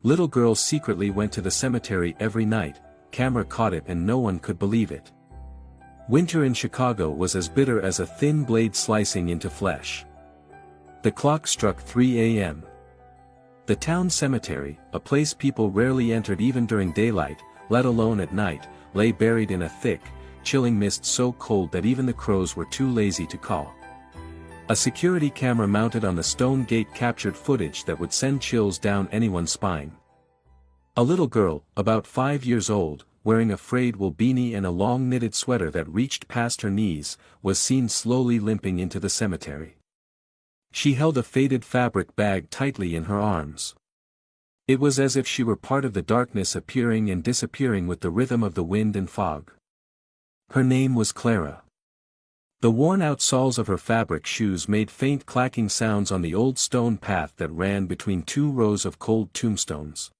Little girl secretly went to the cemetery every night, camera caught it and no one could believe it. Winter in Chicago was as bitter as a thin blade slicing into flesh. The clock struck 3 a.m. The town cemetery, a place people rarely entered even during daylight, let alone at night, lay buried in a thick, chilling mist so cold that even the crows were too lazy to call. A security camera mounted on the stone gate captured footage that would send chills down anyone's spine. A little girl, about 5 years old, wearing a frayed wool beanie and a long knitted sweater that reached past her knees, was seen slowly limping into the cemetery. She held a faded fabric bag tightly in her arms. It was as if she were part of the darkness appearing and disappearing with the rhythm of the wind and fog. Her name was Clara. The worn-out soles of her fabric shoes made faint clacking sounds on the old stone path that ran between two rows of cold tombstones.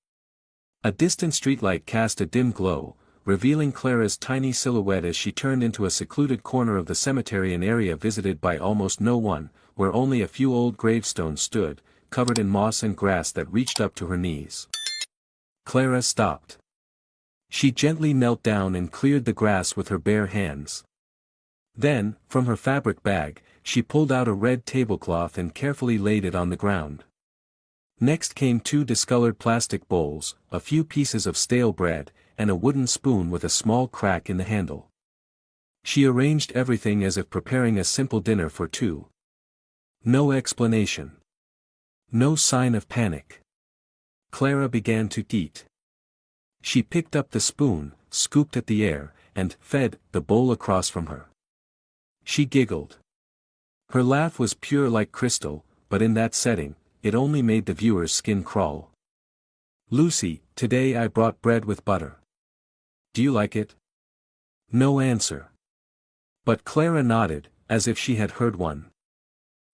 A distant streetlight cast a dim glow, revealing Clara's tiny silhouette as she turned into a secluded corner of the cemetery, an area visited by almost no one, where only a few old gravestones stood, covered in moss and grass that reached up to her knees. Clara stopped. She gently knelt down and cleared the grass with her bare hands. Then, from her fabric bag, she pulled out a red tablecloth and carefully laid it on the ground. Next came 2 discolored plastic bowls, a few pieces of stale bread, and a wooden spoon with a small crack in the handle. She arranged everything as if preparing a simple dinner for 2. No explanation. No sign of panic. Clara began to eat. She picked up the spoon, scooped at the air, and fed the bowl across from her. She giggled. Her laugh was pure like crystal, but in that setting, it only made the viewer's skin crawl. "Lucy, today I brought bread with butter. Do you like it?" No answer. But Clara nodded, as if she had heard one.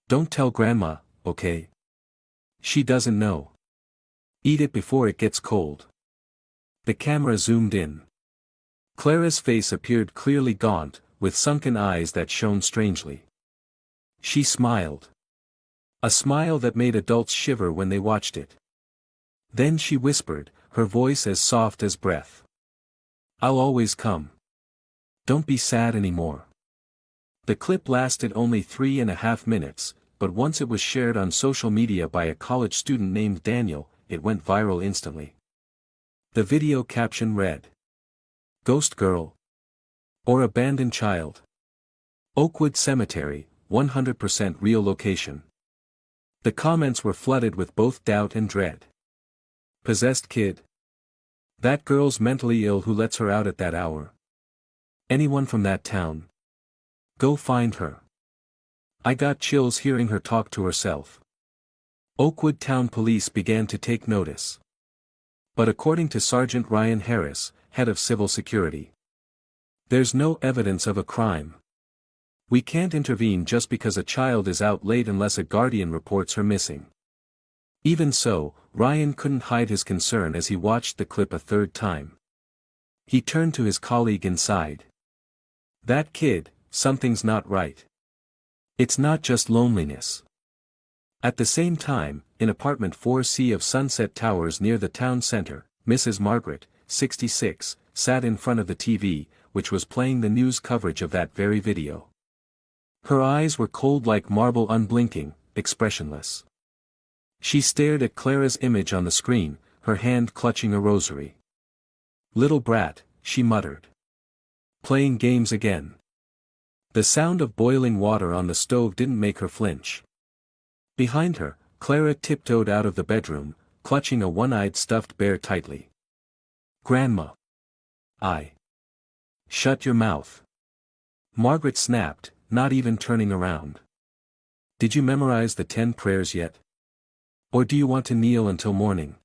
"Don't tell Grandma, okay? She doesn't know. Eat it before it gets cold." The camera zoomed in. Clara's face appeared clearly gaunt, with sunken eyes that shone strangely. She smiled. A smile that made adults shiver when they watched it. Then she whispered, her voice as soft as breath. "I'll always come. Don't be sad anymore." The clip lasted only 3.5 minutes, but once it was shared on social media by a college student named Daniel, it went viral instantly. The video caption read, "Ghost Girl? Or Abandoned Child? Oakwood Cemetery, 100% real location." The comments were flooded with both doubt and dread. Possessed kid? That girl's mentally ill who lets her out at that hour. Anyone from that town? Go find her. I got chills hearing her talk to herself. Oakwood Town Police began to take notice. But according to Sergeant Ryan Harris, head of civil security, there's no evidence of a crime. We can't intervene just because a child is out late unless a guardian reports her missing. Even so, Ryan couldn't hide his concern as he watched the clip a third time. He turned to his colleague inside. "That kid, something's not right. It's not just loneliness." At the same time, in apartment 4C of Sunset Towers near the town center, Mrs. Margaret, 66, sat in front of the TV, which was playing the news coverage of that very video. Her eyes were cold like marble, unblinking, expressionless. She stared at Clara's image on the screen, her hand clutching a rosary. "Little brat," she muttered. "Playing games again." The sound of boiling water on the stove didn't make her flinch. Behind her, Clara tiptoed out of the bedroom, clutching a one-eyed stuffed bear tightly. "Grandma. I." "Shut your mouth." Margaret snapped, not even turning around. "Did you memorize the 10 prayers yet? Or do you want to kneel until morning?"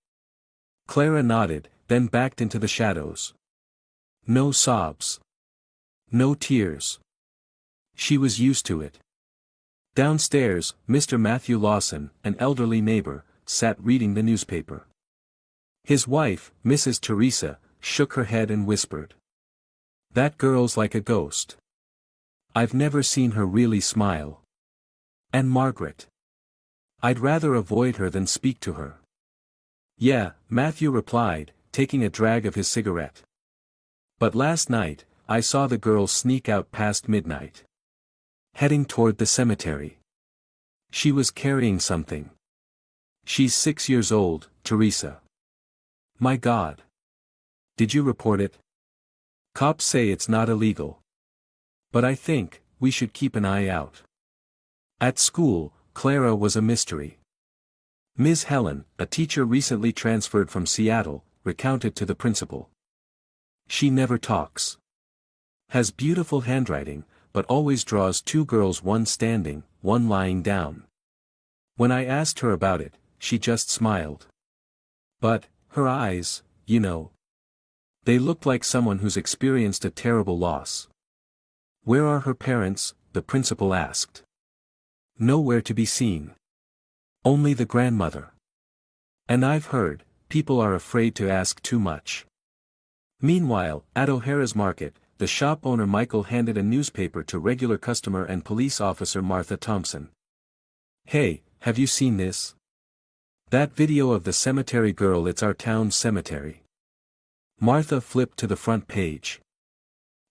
Clara nodded, then backed into the shadows. No sobs. No tears. She was used to it. Downstairs, Mr. Matthew Lawson, an elderly neighbor, sat reading the newspaper. His wife, Mrs. Teresa, shook her head and whispered, "That girl's like a ghost. I've never seen her really smile." And Margaret, "I'd rather avoid her than speak to her." Yeah, Matthew replied, taking a drag of his cigarette. But last night, I saw the girl sneak out past midnight. Heading toward the cemetery. She was carrying something. She's 6 years old, Teresa. My God. Did you report it? Cops say it's not illegal. But I think, we should keep an eye out. At school, Clara was a mystery. Ms. Helen, a teacher recently transferred from Seattle, recounted to the principal. She never talks. Has beautiful handwriting, but always draws two girls, one standing, one lying down. When I asked her about it, she just smiled. But, her eyes, you know. They looked like someone who's experienced a terrible loss. Where are her parents? The principal asked. Nowhere to be seen. Only the grandmother. And I've heard, people are afraid to ask too much. Meanwhile, at O'Hara's Market, the shop owner Michael handed a newspaper to regular customer and police officer Martha Thompson. Hey, have you seen this? That video of the cemetery girl. It's our town's cemetery. Martha flipped to the front page.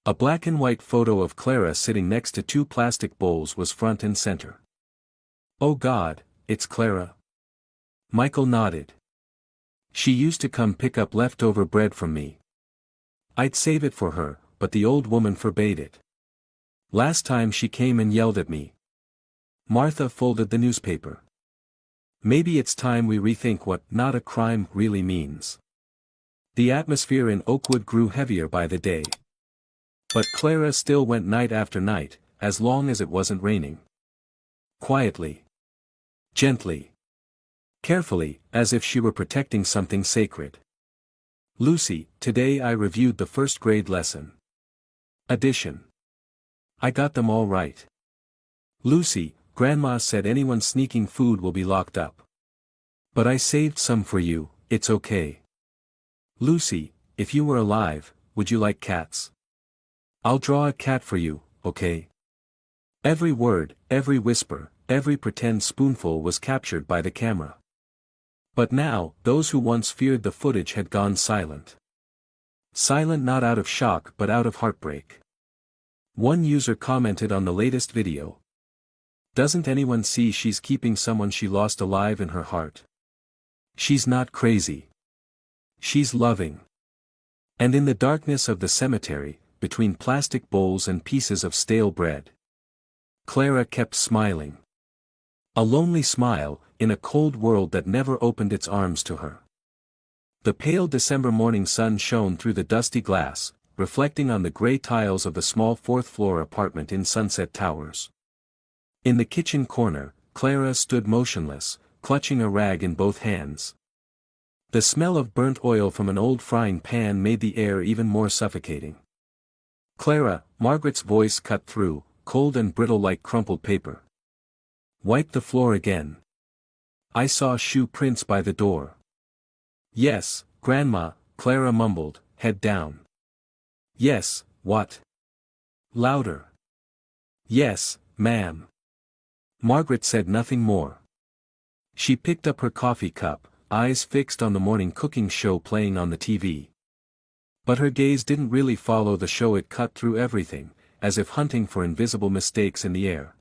A black and white photo of Clara sitting next to two plastic bowls was front and center. Oh God, it's Clara. Michael nodded. She used to come pick up leftover bread from me. I'd save it for her, but the old woman forbade it. Last time she came and yelled at me. Martha folded the newspaper. Maybe it's time we rethink what "not a crime" really means. The atmosphere in Oakwood grew heavier by the day. But Clara still went night after night, as long as it wasn't raining. Quietly. Gently. Carefully, as if she were protecting something sacred. Lucy, today I reviewed the first grade lesson. Addition. I got them all right. Lucy, Grandma said anyone sneaking food will be locked up. But I saved some for you, it's okay. Lucy, if you were alive, would you like cats? I'll draw a cat for you, okay? Every word, every whisper, every pretend spoonful was captured by the camera. But now, those who once feared the footage had gone silent. Silent not out of shock but out of heartbreak. One user commented on the latest video. Doesn't anyone see she's keeping someone she lost alive in her heart? She's not crazy. She's loving. And in the darkness of the cemetery, between plastic bowls and pieces of stale bread, Clara kept smiling. A lonely smile, in a cold world that never opened its arms to her. The pale December morning sun shone through the dusty glass, reflecting on the gray tiles of the small fourth-floor apartment in Sunset Towers. In the kitchen corner, Clara stood motionless, clutching a rag in both hands. The smell of burnt oil from an old frying pan made the air even more suffocating. Clara, Margaret's voice cut through, cold and brittle like crumpled paper. Wipe the floor again. I saw shoe prints by the door. Yes, Grandma, Clara mumbled, head down. Yes, what? Louder. Yes, ma'am. Margaret said nothing more. She picked up her coffee cup, eyes fixed on the morning cooking show playing on the TV. But her gaze didn't really follow the show. It cut through everything, as if hunting for invisible mistakes in the air.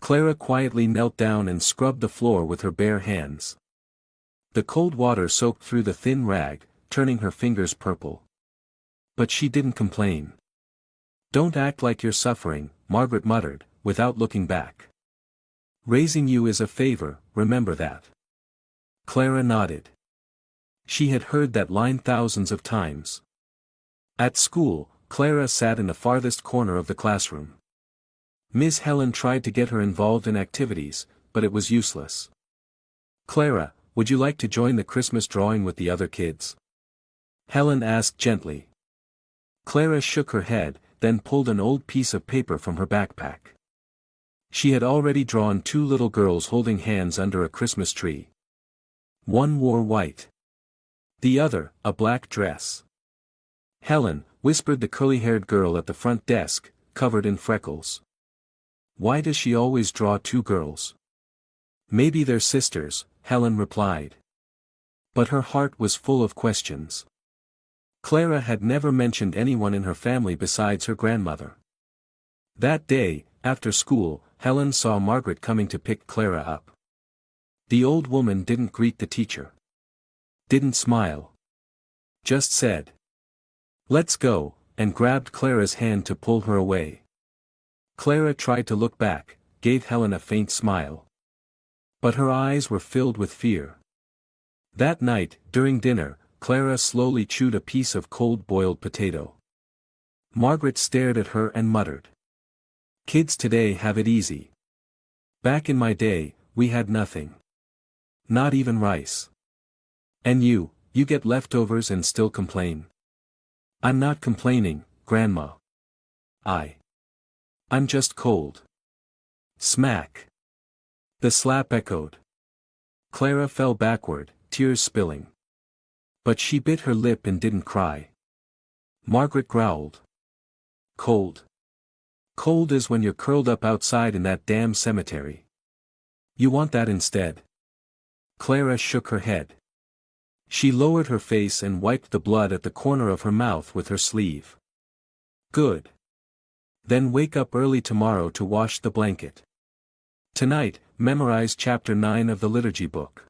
Clara quietly knelt down and scrubbed the floor with her bare hands. The cold water soaked through the thin rag, turning her fingers purple. But she didn't complain. Don't act like you're suffering, Margaret muttered, without looking back. Raising you is a favor, remember that. Clara nodded. She had heard that line thousands of times. At school, Clara sat in the farthest corner of the classroom. Ms. Helen tried to get her involved in activities, but it was useless. Clara, would you like to join the Christmas drawing with the other kids? Helen asked gently. Clara shook her head, then pulled an old piece of paper from her backpack. She had already drawn two little girls holding hands under a Christmas tree. One wore white. The other, a black dress. Helen, whispered the curly-haired girl at the front desk, covered in freckles. Why does she always draw two girls? Maybe they're sisters, Helen replied. But her heart was full of questions. Clara had never mentioned anyone in her family besides her grandmother. That day, after school, Helen saw Margaret coming to pick Clara up. The old woman didn't greet the teacher. Didn't smile. Just said, "Let's go," and grabbed Clara's hand to pull her away. Clara tried to look back, gave Helen a faint smile. But her eyes were filled with fear. That night, during dinner, Clara slowly chewed a piece of cold boiled potato. Margaret stared at her and muttered, "Kids today have it easy. Back in my day, we had nothing. Not even rice. And you get leftovers and still complain." "I'm not complaining, Grandma. I'm just cold." Smack. The slap echoed. Clara fell backward, tears spilling. But she bit her lip and didn't cry. Margaret growled. "Cold. Cold is when you're curled up outside in that damn cemetery. You want that instead." Clara shook her head. She lowered her face and wiped the blood at the corner of her mouth with her sleeve. "Good. Then wake up early tomorrow to wash the blanket. Tonight, memorize chapter 9 of the liturgy book."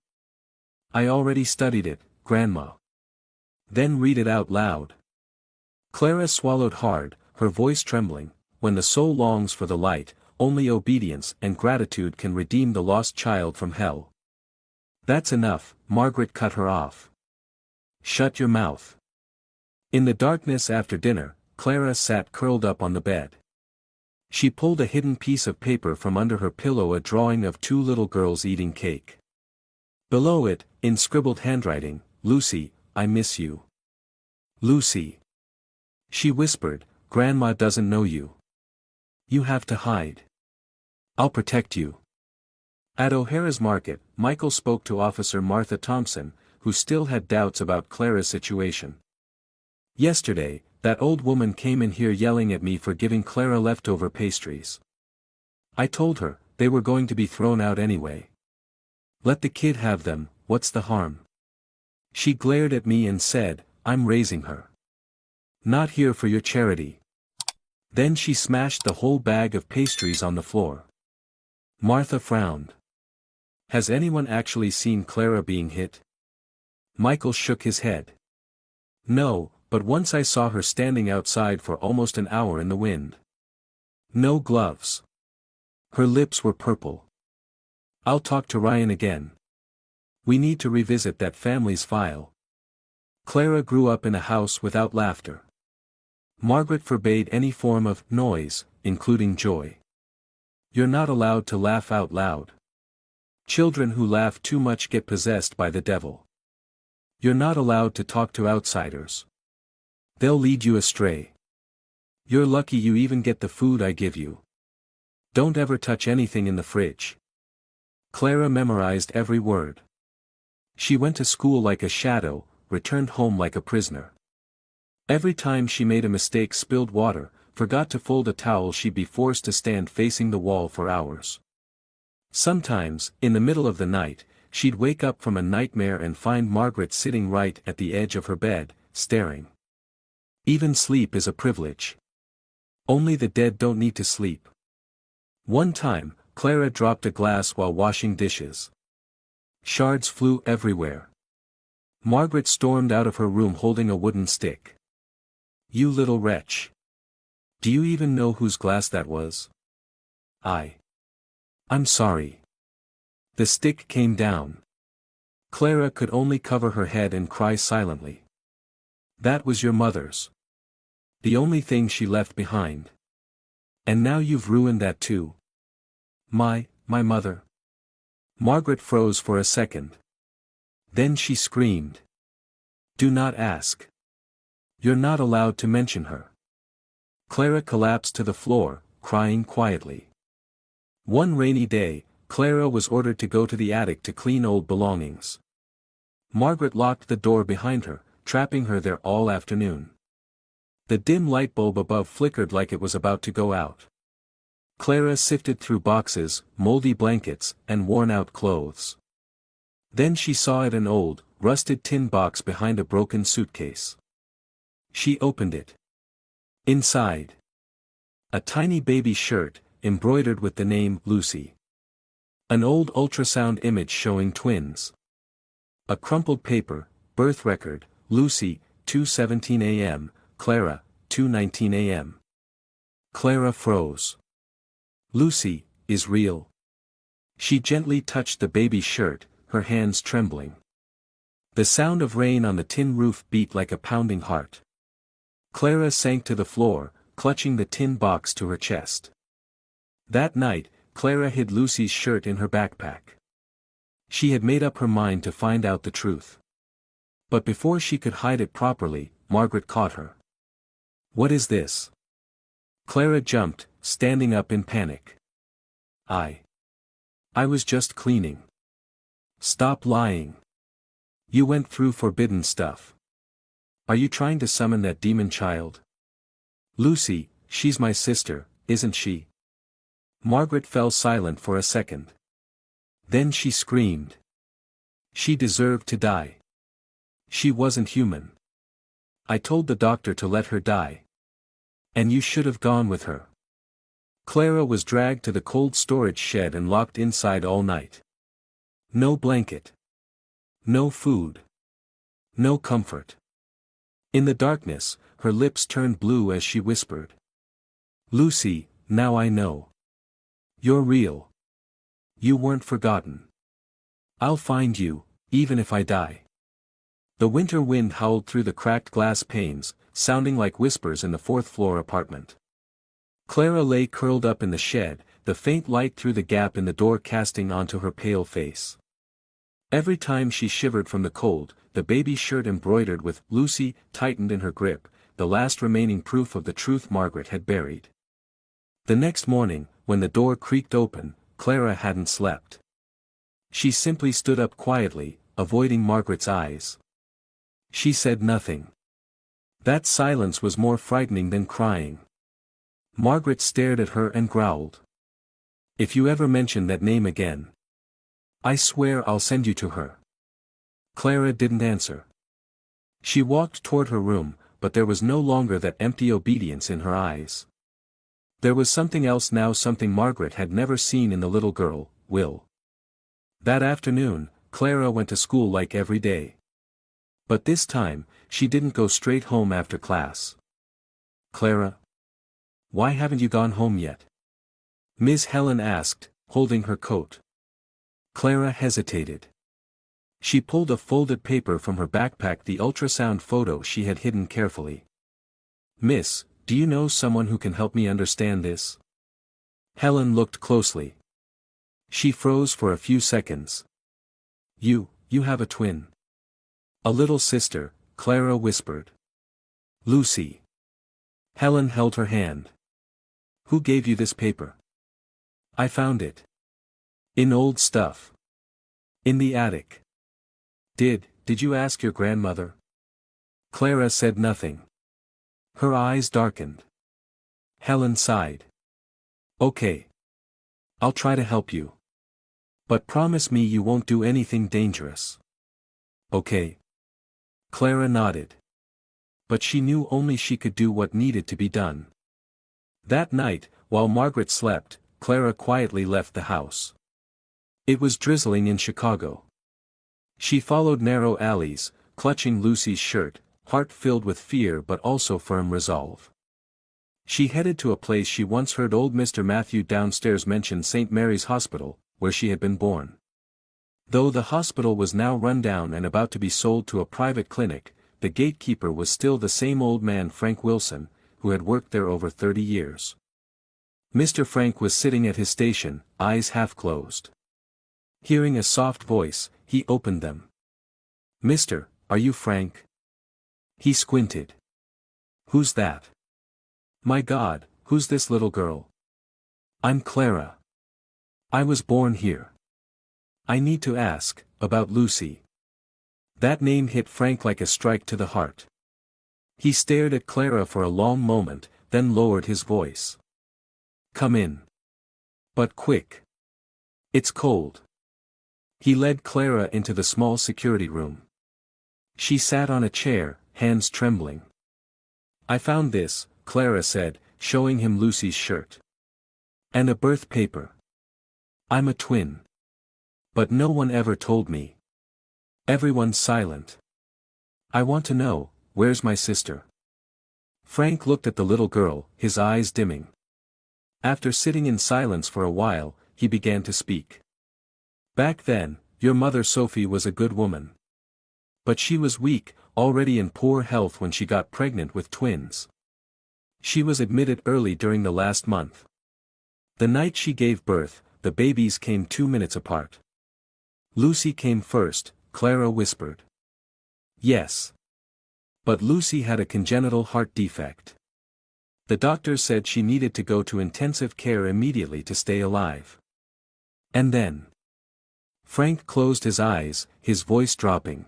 "I already studied it, Grandma." "Then read it out loud." Clara swallowed hard, her voice trembling. When the soul longs for the light, only obedience and gratitude can redeem the lost child from hell. "That's enough," Margaret cut her off. "Shut your mouth." In the darkness after dinner, Clara sat curled up on the bed. She pulled a hidden piece of paper from under her pillow, a drawing of two little girls eating cake. Below it, in scribbled handwriting, "Lucy, I miss you. Lucy." She whispered, "Grandma doesn't know you. You have to hide. I'll protect you." At O'Hara's Market, Michael spoke to Officer Martha Thompson, who still had doubts about Clara's situation. "Yesterday, that old woman came in here yelling at me for giving Clara leftover pastries. I told her, they were going to be thrown out anyway. Let the kid have them, what's the harm? She glared at me and said, 'I'm raising her. Not here for your charity.' Then she smashed the whole bag of pastries on the floor." Martha frowned. "Has anyone actually seen Clara being hit?" Michael shook his head. "No, but once I saw her standing outside for almost an hour in the wind. No gloves. Her lips were purple. I'll talk to Ryan again. We need to revisit that family's file." Clara grew up in a house without laughter. Margaret forbade any form of noise, including joy. "You're not allowed to laugh out loud. Children who laugh too much get possessed by the devil. You're not allowed to talk to outsiders. They'll lead you astray. You're lucky you even get the food I give you. Don't ever touch anything in the fridge." Clara memorized every word. She went to school like a shadow, returned home like a prisoner. Every time she made a mistake, spilled water, forgot to fold a towel, she'd be forced to stand facing the wall for hours. Sometimes, in the middle of the night, she'd wake up from a nightmare and find Margaret sitting right at the edge of her bed, staring. Even sleep is a privilege. Only the dead don't need to sleep. One time, Clara dropped a glass while washing dishes. Shards flew everywhere. Margaret stormed out of her room holding a wooden stick. "You little wretch. Do you even know whose glass that was?" I'm sorry." The stick came down. Clara could only cover her head and cry silently. "That was your mother's. The only thing she left behind. And now you've ruined that too." My mother." Margaret froze for a second. Then she screamed. "Do not ask. You're not allowed to mention her." Clara collapsed to the floor, crying quietly. One rainy day, Clara was ordered to go to the attic to clean old belongings. Margaret locked the door behind her, trapping her there all afternoon. The dim light bulb above flickered like it was about to go out. Clara sifted through boxes, moldy blankets, and worn-out clothes. Then she saw it, an old, rusted tin box behind a broken suitcase. She opened it. Inside, a tiny baby shirt, embroidered with the name Lucy. An old ultrasound image showing twins. A crumpled paper, birth record, Lucy, 2:17 a.m., Clara, 2:19 a.m. Clara froze. Lucy, is real. She gently touched the baby's shirt, her hands trembling. The sound of rain on the tin roof beat like a pounding heart. Clara sank to the floor, clutching the tin box to her chest. That night, Clara hid Lucy's shirt in her backpack. She had made up her mind to find out the truth. But before she could hide it properly, Margaret caught her. "What is this?" Clara jumped, standing up in panic. I was just cleaning." "Stop lying. You went through forbidden stuff. Are you trying to summon that demon child?" "Lucy, she's my sister, isn't she?" Margaret fell silent for a second. Then she screamed. She deserved to die. She wasn't human. I told the doctor to let her die. And you should have gone with her. Clara was dragged to the cold storage shed and locked inside all night. No blanket. No food. No comfort. In the darkness, her lips turned blue as she whispered. "Lucy, now I know. You're real. You weren't forgotten. I'll find you, even if I die." The winter wind howled through the cracked glass panes, sounding like whispers in the fourth-floor apartment. Clara lay curled up in the shed, the faint light through the gap in the door casting onto her pale face. Every time she shivered from the cold, the baby shirt embroidered with "Lucy" tightened in her grip, the last remaining proof of the truth Margaret had buried. The next morning, when the door creaked open, Clara hadn't slept. She simply stood up quietly, avoiding Margaret's eyes. She said nothing. That silence was more frightening than crying. Margaret stared at her and growled. "If you ever mention that name again, I swear I'll send you to her." Clara didn't answer. She walked toward her room, but there was no longer that empty obedience in her eyes. There was something else now, something Margaret had never seen in the little girl, Will. That afternoon, Clara went to school like every day. But this time, she didn't go straight home after class. "Clara? Why haven't you gone home yet?" Miss Helen asked, holding her coat. Clara hesitated. She pulled a folded paper from her backpack, the ultrasound photo she had hidden carefully. "Miss, do you know someone who can help me understand this?" Helen looked closely. She froze for a few seconds. You have a twin." "A little sister," Clara whispered. "Lucy." Helen held her hand. "Who gave you this paper?" "I found it. In old stuff. In the attic." Did you ask your grandmother?" Clara said nothing. Her eyes darkened. Helen sighed. "Okay. I'll try to help you. But promise me you won't do anything dangerous." "Okay." Clara nodded. But she knew only she could do what needed to be done. That night, while Margaret slept, Clara quietly left the house. It was drizzling in Chicago. She followed narrow alleys, clutching Lucy's shirt, heart filled with fear but also firm resolve. She headed to a place she once heard old Mr. Matthew downstairs mention, St. Mary's Hospital, where she had been born. Though the hospital was now run down and about to be sold to a private clinic, the gatekeeper was still the same old man, Frank Wilson, who had worked there over 30 years. Mr. Frank was sitting at his station, eyes half closed. Hearing a soft voice, he opened them. "Mister, are you Frank?" He squinted. "Who's that?" "My God, who's this little girl?" "I'm Clara. I was born here. I need to ask, about Lucy." That name hit Frank like a strike to the heart. He stared at Clara for a long moment, then lowered his voice. "Come in. But quick. It's cold." He led Clara into the small security room. She sat on a chair, hands trembling. "I found this," Clara said, showing him Lucy's shirt. "And a birth paper. I'm a twin. But no one ever told me." Everyone's silent. "I want to know, where's my sister?" Frank looked at the little girl, his eyes dimming. After sitting in silence for a while, he began to speak. "Back then, your mother Sophie was a good woman. But she was weak, already in poor health when she got pregnant with twins. She was admitted early during the last month. The night she gave birth, the babies came 2 minutes apart. Lucy came first," Clara whispered. "Yes. But Lucy had a congenital heart defect. The doctor said she needed to go to intensive care immediately to stay alive. And then—" Frank closed his eyes, his voice dropping.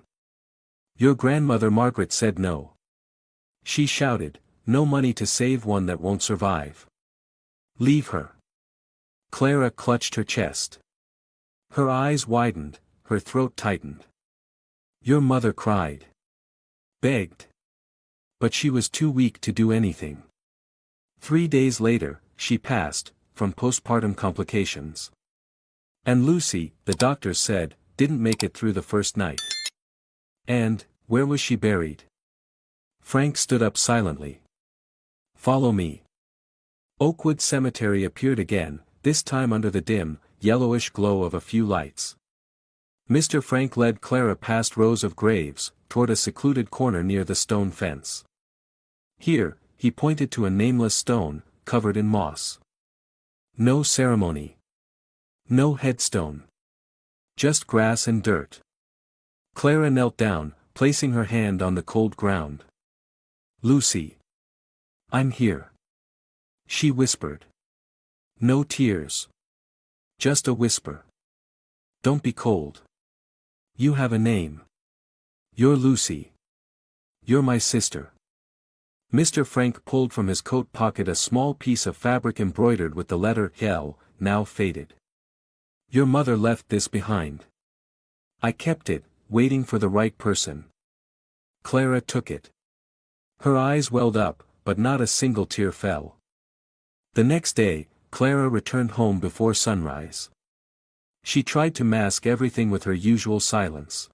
"Your grandmother Margaret said no. She shouted, 'No money to save one that won't survive. Leave her.'" Clara clutched her chest. Her eyes widened, her throat tightened. "Your mother cried. Begged. But she was too weak to do anything. 3 days later, she passed, from postpartum complications. And Lucy, the doctors said, didn't make it through the first night." "And, where was she buried?" Frank stood up silently. "Follow me." Oakwood Cemetery appeared again, this time under the dim, yellowish glow of a few lights. Mr. Frank led Clara past rows of graves, toward a secluded corner near the stone fence. Here, he pointed to a nameless stone, covered in moss. No ceremony. No headstone. Just grass and dirt. Clara knelt down, placing her hand on the cold ground. "Lucy. I'm here," she whispered. No tears. Just a whisper. "Don't be cold. You have a name. You're Lucy. You're my sister." Mr. Frank pulled from his coat pocket a small piece of fabric embroidered with the letter L, now faded. "Your mother left this behind. I kept it, waiting for the right person." Clara took it. Her eyes welled up, but not a single tear fell. The next day, Clara returned home before sunrise. She tried to mask everything with her usual silence.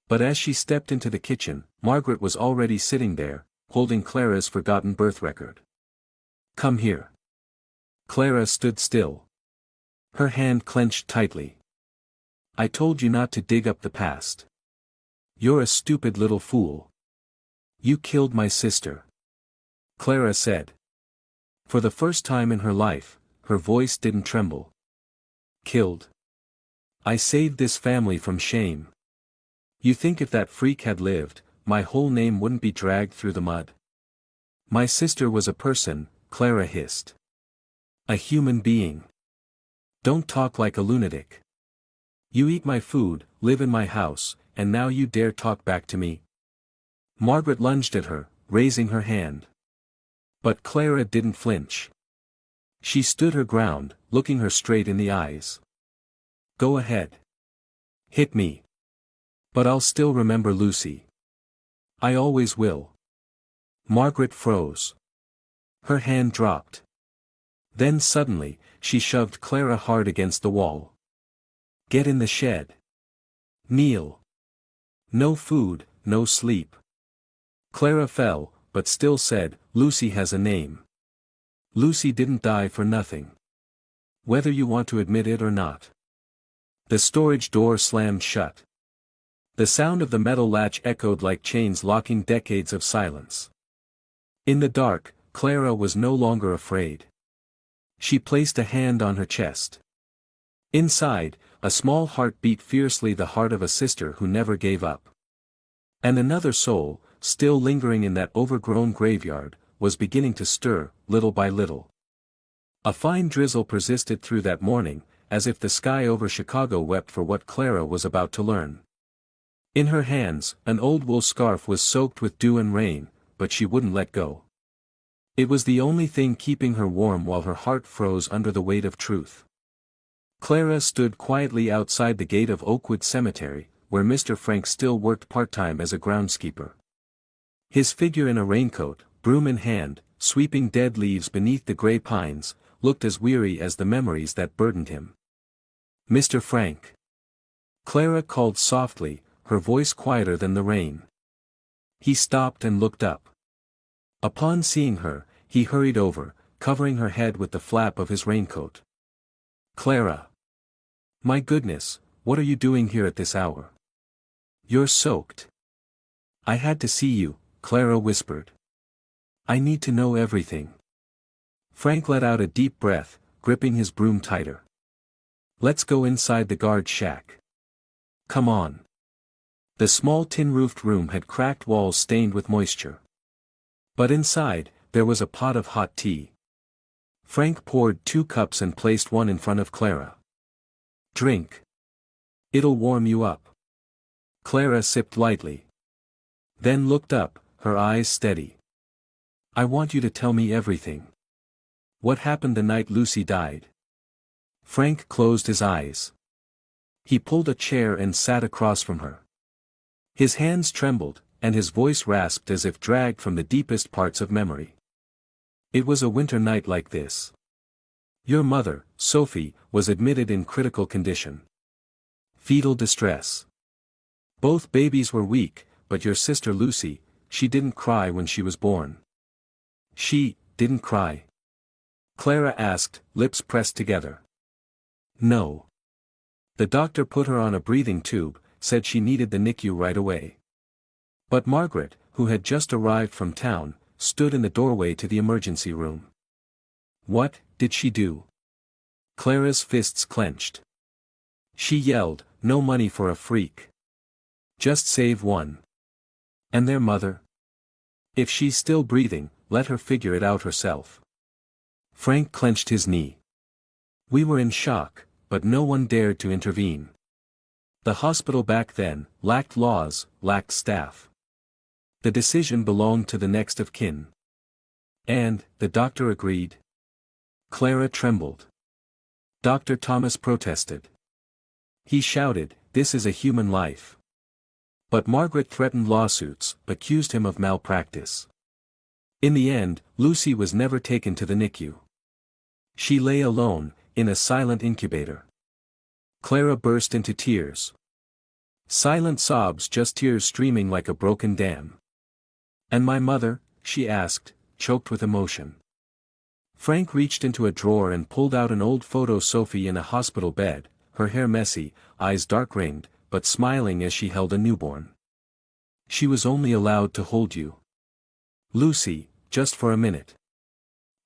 But as she stepped into the kitchen, Margaret was already sitting there, holding Clara's forgotten birth record. "Come here." Clara stood still. Her hand clenched tightly. "I told you not to dig up the past. You're a stupid little fool. You killed my sister," Clara said. For the first time in her life, her voice didn't tremble. "Killed. I saved this family from shame. You think if that freak had lived, my whole name wouldn't be dragged through the mud?" "My sister was a person," Clara hissed. "A human being. Don't talk like a lunatic. You eat my food, live in my house, and now you dare talk back to me?" Margaret lunged at her, raising her hand. But Clara didn't flinch. She stood her ground, looking her straight in the eyes. "Go ahead. Hit me. But I'll still remember Lucy. I always will." Margaret froze. Her hand dropped. Then suddenly, she shoved Clara hard against the wall. "Get in the shed. Kneel. No food, no sleep." Clara fell, but still said, "Lucy has a name. Lucy didn't die for nothing. Whether you want to admit it or not." The storage door slammed shut. The sound of the metal latch echoed like chains locking decades of silence. In the dark, Clara was no longer afraid. She placed a hand on her chest. Inside, a small heart beat fiercely, the heart of a sister who never gave up. And another soul, still lingering in that overgrown graveyard, was beginning to stir, little by little. A fine drizzle persisted through that morning, as if the sky over Chicago wept for what Clara was about to learn. In her hands, an old wool scarf was soaked with dew and rain, but she wouldn't let go. It was the only thing keeping her warm while her heart froze under the weight of truth. Clara stood quietly outside the gate of Oakwood Cemetery, where Mr. Frank still worked part-time as a groundskeeper. His figure in a raincoat, broom in hand, sweeping dead leaves beneath the gray pines, looked as weary as the memories that burdened him. "Mr. Frank." Clara called softly, her voice quieter than the rain. He stopped and looked up. Upon seeing her, he hurried over, covering her head with the flap of his raincoat. "Clara. My goodness, what are you doing here at this hour? You're soaked." "I had to see you," Clara whispered. "I need to know everything." Frank let out a deep breath, gripping his broom tighter. "Let's go inside the guard shack. Come on." The small tin-roofed room had cracked walls stained with moisture. But inside, there was a pot of hot tea. Frank poured 2 cups and placed one in front of Clara. "Drink. It'll warm you up." Clara sipped lightly. Then looked up, her eyes steady. "I want you to tell me everything. What happened the night Lucy died?" Frank closed his eyes. He pulled a chair and sat across from her. His hands trembled, and his voice rasped as if dragged from the deepest parts of memory. "It was a winter night like this. Your mother, Sophie, was admitted in critical condition. Fetal distress. Both babies were weak, but your sister Lucy, she didn't cry when she was born." "She didn't cry?" Clara asked, lips pressed together. "No. The doctor put her on a breathing tube, said she needed the NICU right away. But Margaret, who had just arrived from town, stood in the doorway to the emergency room." "What did she do?" Clara's fists clenched. "She yelled, 'No money for a freak. Just save one.' And their mother? If she's still breathing, let her figure it out herself." Frank clenched his knee. "We were in shock, but no one dared to intervene. The hospital back then lacked laws, lacked staff. The decision belonged to the next of kin." "And the doctor agreed?" Clara trembled. Dr. Thomas protested. He shouted, "This is a human life." But Margaret threatened lawsuits, accused him of malpractice. In the end, Lucy was never taken to the NICU. She lay alone, in a silent incubator. Clara burst into tears. Silent sobs, just tears streaming like a broken dam. "And my mother?" she asked, choked with emotion. Frank reached into a drawer and pulled out an old photo. Sophie in a hospital bed, her hair messy, eyes dark-ringed, but smiling as she held a newborn. "She was only allowed to hold you, Lucy, just for a minute.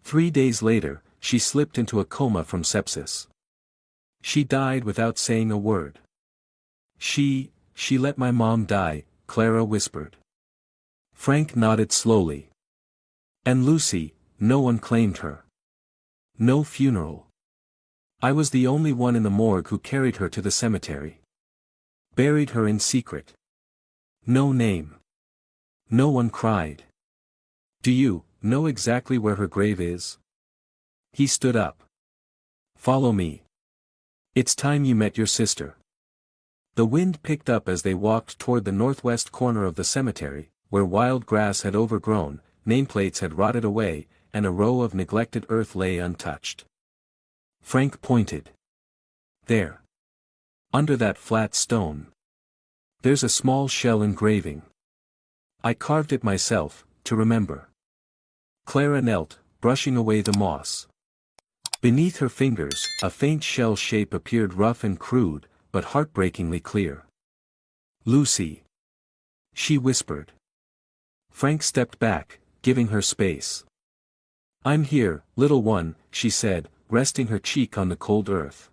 3 days later, she slipped into a coma from sepsis. She died without saying a word." She let my mom die," Clara whispered. Frank nodded slowly. "And Lucy, no one claimed her. No funeral. I was the only one in the morgue who carried her to the cemetery. Buried her in secret. No name. No one cried. Do you know exactly where her grave is?" He stood up. "Follow me. It's time you met your sister." The wind picked up as they walked toward the northwest corner of the cemetery, where wild grass had overgrown, nameplates had rotted away, and a row of neglected earth lay untouched. Frank pointed. "There. Under that flat stone. There's a small shell engraving. I carved it myself, to remember." Clara knelt, brushing away the moss. Beneath her fingers, a faint shell shape appeared, rough and crude, but heartbreakingly clear. "Lucy," she whispered. Frank stepped back, giving her space. "I'm here, little one," she said, resting her cheek on the cold earth.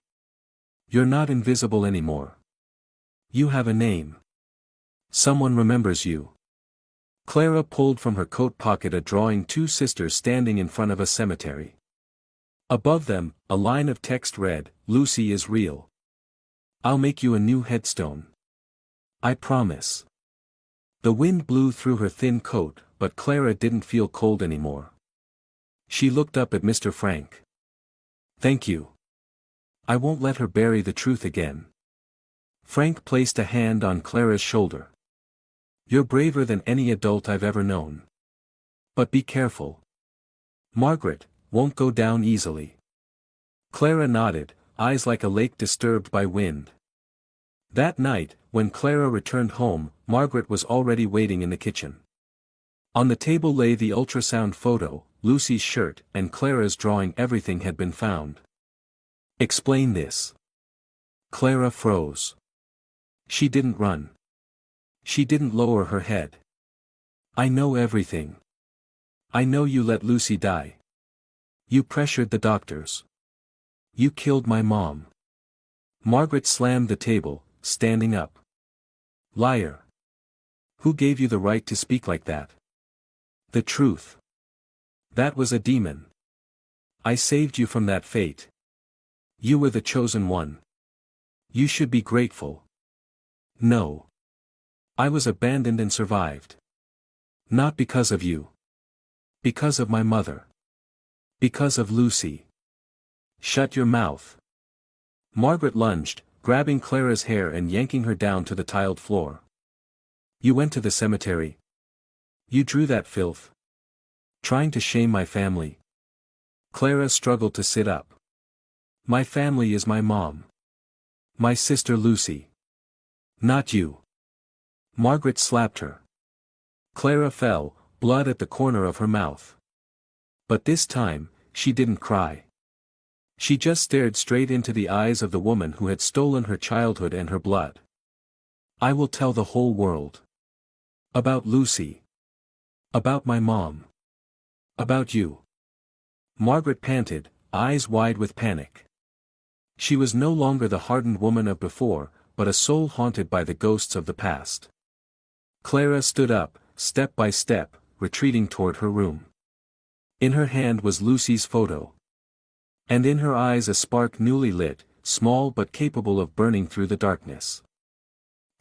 "You're not invisible anymore. You have a name. Someone remembers you." Clara pulled from her coat pocket a drawing, 2 sisters standing in front of a cemetery. Above them, a line of text read, "Lucy is real. I'll make you a new headstone. I promise." The wind blew through her thin coat, but Clara didn't feel cold anymore. She looked up at Mr. Frank. "Thank you. I won't let her bury the truth again." Frank placed a hand on Clara's shoulder. You're braver than any adult I've ever known. But be careful. Margaret won't go down easily. Clara nodded, eyes like a lake disturbed by wind. That night, when Clara returned home, Margaret was already waiting in the kitchen. On the table lay the ultrasound photo, Lucy's shirt, and Clara's drawing. Everything had been found. Explain this. Clara froze. She didn't run. She didn't lower her head. I know everything. I know you let Lucy die. You pressured the doctors. You killed my mom. Margaret slammed the table, standing up. Liar. Who gave you the right to speak like that? The truth. That was a demon. I saved you from that fate. You were the chosen one. You should be grateful. No. I was abandoned and survived. Not because of you. Because of my mother. Because of Lucy. Shut your mouth. Margaret lunged, grabbing Clara's hair and yanking her down to the tiled floor. You went to the cemetery. You drew that filth. Trying to shame my family. Clara struggled to sit up. My family is my mom. My sister Lucy. Not you. Margaret slapped her. Clara fell, blood at the corner of her mouth. But this time, she didn't cry. She just stared straight into the eyes of the woman who had stolen her childhood and her blood. I will tell the whole world. About Lucy. About my mom. About you. Margaret panted, eyes wide with panic. She was no longer the hardened woman of before, but a soul haunted by the ghosts of the past. Clara stood up, step by step, retreating toward her room. In her hand was Lucy's photo. And in her eyes a spark newly lit, small but capable of burning through the darkness.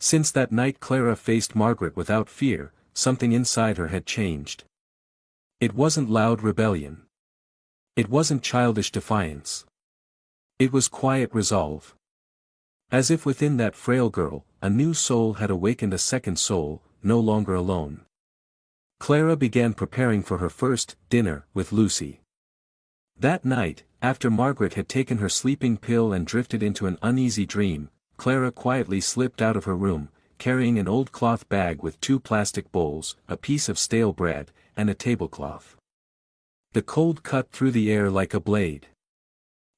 Since that night Clara faced Margaret without fear, something inside her had changed. It wasn't loud rebellion. It wasn't childish defiance. It was quiet resolve. As if within that frail girl, a new soul had awakened, a second soul, no longer alone. Clara began preparing for her first dinner with Lucy. That night, after Margaret had taken her sleeping pill and drifted into an uneasy dream, Clara quietly slipped out of her room, carrying an old cloth bag with 2 plastic bowls, a piece of stale bread, and a tablecloth. The cold cut through the air like a blade.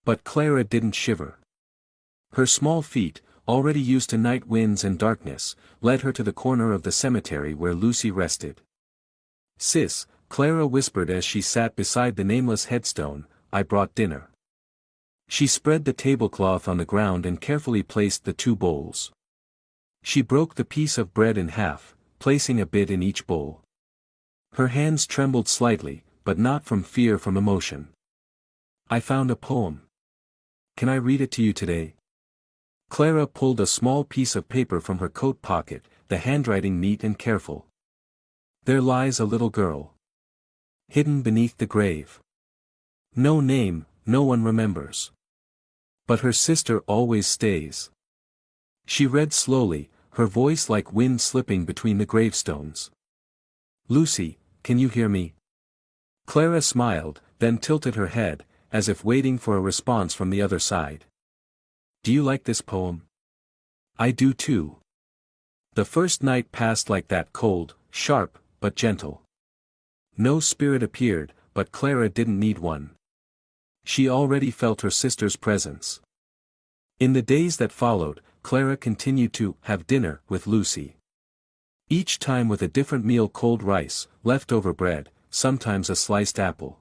But Clara didn't shiver. Her small feet, already used to night winds and darkness, led her to the corner of the cemetery where Lucy rested. Sis, Clara whispered as she sat beside the nameless headstone, I brought dinner. She spread the tablecloth on the ground and carefully placed the 2 bowls. She broke the piece of bread in half, placing a bit in each bowl. Her hands trembled slightly, but not from fear, from emotion. I found a poem. Can I read it to you today? Clara pulled a small piece of paper from her coat pocket, the handwriting neat and careful. There lies a little girl. Hidden beneath the grave. No name, no one remembers. But her sister always stays. She read slowly, her voice like wind slipping between the gravestones. Lucy, can you hear me? Clara smiled, then tilted her head, as if waiting for a response from the other side. Do you like this poem? I do too. The first night passed like that, cold, sharp, but gentle. No spirit appeared, but Clara didn't need one. She already felt her sister's presence. In the days that followed, Clara continued to have dinner with Lucy. Each time with a different meal: cold rice, leftover bread, sometimes a sliced apple.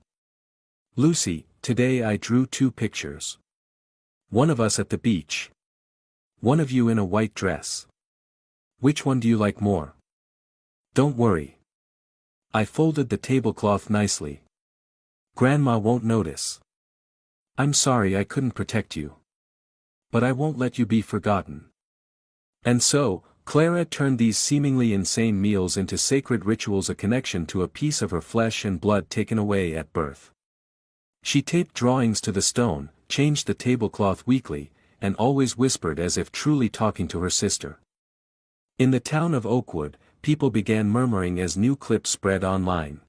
Lucy, today I drew 2 pictures. One of us at the beach. One of you in a white dress. Which one do you like more? Don't worry. I folded the tablecloth nicely. Grandma won't notice. I'm sorry I couldn't protect you. But I won't let you be forgotten. And so, Clara turned these seemingly insane meals into sacred rituals, a connection to a piece of her flesh and blood taken away at birth. She taped drawings to the stone, changed the tablecloth weekly, and always whispered as if truly talking to her sister. In the town of Oakwood, people began murmuring as new clips spread online.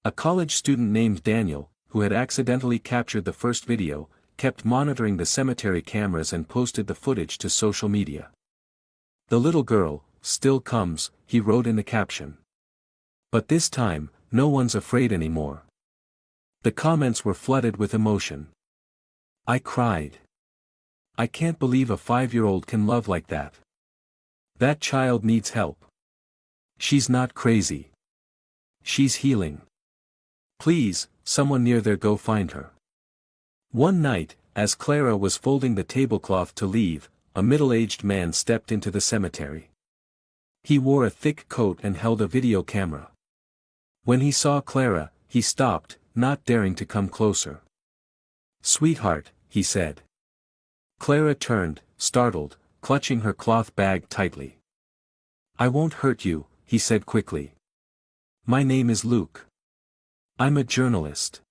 A college student named Daniel, who had accidentally captured the first video, kept monitoring the cemetery cameras and posted the footage to social media. "The little girl still comes," he wrote in the caption. "But this time, no one's afraid anymore." The comments were flooded with emotion. "I cried. I can't believe a 5-year-old can love like that. That child needs help. She's not crazy. She's healing. Please, someone near there go find her." One night, as Clara was folding the tablecloth to leave, a middle-aged man stepped into the cemetery. He wore a thick coat and held a video camera. When he saw Clara, he stopped, not daring to come closer. "Sweetheart," he said. Clara turned, startled, clutching her cloth bag tightly. "I won't hurt you," he said quickly. "My name is Luke. I'm a journalist.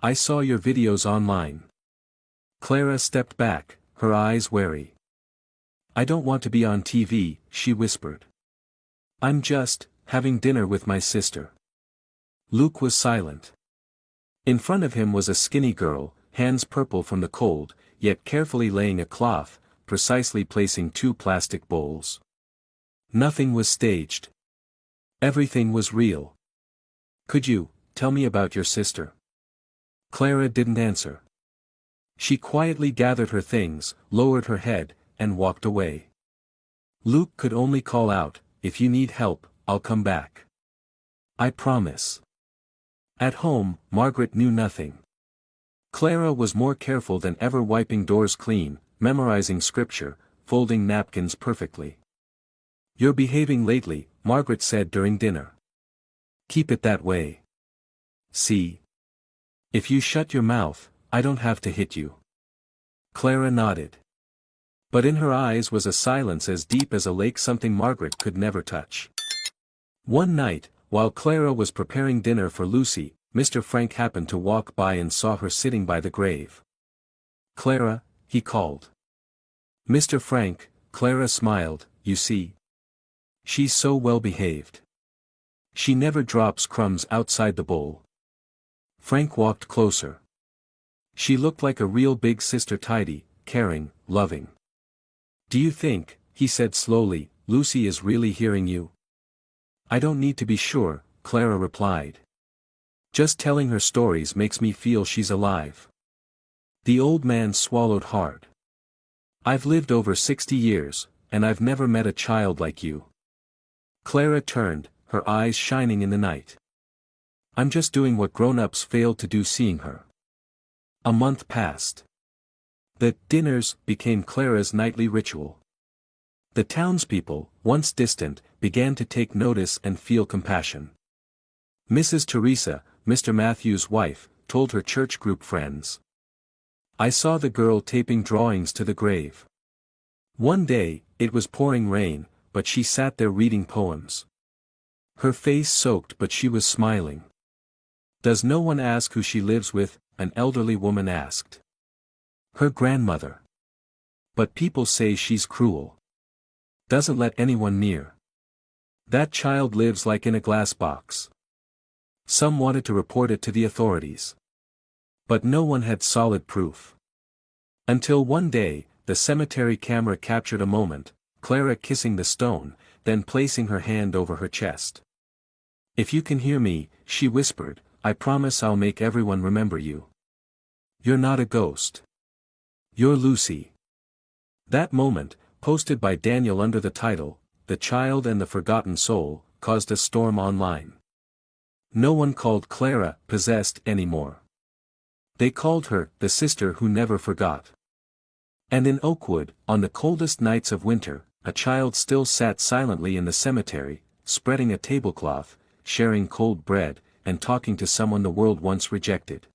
I saw your videos online." Clara stepped back, her eyes wary. "I don't want to be on TV," she whispered. "I'm just having dinner with my sister." Luke was silent. In front of him was a skinny girl, hands purple from the cold, yet carefully laying a cloth, precisely placing 2 plastic bowls. Nothing was staged. Everything was real. "Could you tell me about your sister?" Clara didn't answer. She quietly gathered her things, lowered her head, and walked away. Luke could only call out, "If you need help, I'll come back. I promise." At home, Margaret knew nothing. Clara was more careful than ever, wiping doors clean, memorizing scripture, folding napkins perfectly. "You're behaving lately," Margaret said during dinner. "Keep it that way. See? If you shut your mouth, I don't have to hit you." Clara nodded. But in her eyes was a silence as deep as a lake, something Margaret could never touch. One night, while Clara was preparing dinner for Lucy, Mr. Frank happened to walk by and saw her sitting by the grave. "Clara," he called. "Mr. Frank," Clara smiled, "you see? She's so well behaved. She never drops crumbs outside the bowl." Frank walked closer. "She looked like a real big sister, tidy, caring, loving." "Do you think," he said slowly, "Lucy is really hearing you?" "I don't need to be sure," Clara replied. "Just telling her stories makes me feel she's alive." The old man swallowed hard. "I've lived over 60 years, and I've never met a child like you." Clara turned, her eyes shining in the night. "I'm just doing what grown-ups failed to do, seeing her." A month passed. The dinners became Clara's nightly ritual. The townspeople, once distant, began to take notice and feel compassion. Mrs. Teresa, Mr. Matthew's wife, told her church group friends. "I saw the girl taping drawings to the grave. One day, it was pouring rain, but she sat there reading poems. Her face soaked, but she was smiling." "Does no one ask who she lives with?" an elderly woman asked. "Her grandmother. But people say she's cruel. Doesn't let anyone near. That child lives like in a glass box." Some wanted to report it to the authorities. But no one had solid proof. Until one day, the cemetery camera captured a moment, Clara kissing the stone, then placing her hand over her chest. "If you can hear me," she whispered, "I promise I'll make everyone remember you. You're not a ghost. You're Lucy." That moment, posted by Daniel under the title, "The Child and the Forgotten Soul," caused a storm online. No one called Clara possessed anymore. They called her the sister who never forgot. And in Oakwood, on the coldest nights of winter, a child still sat silently in the cemetery, spreading a tablecloth, sharing cold bread, and talking to someone the world once rejected.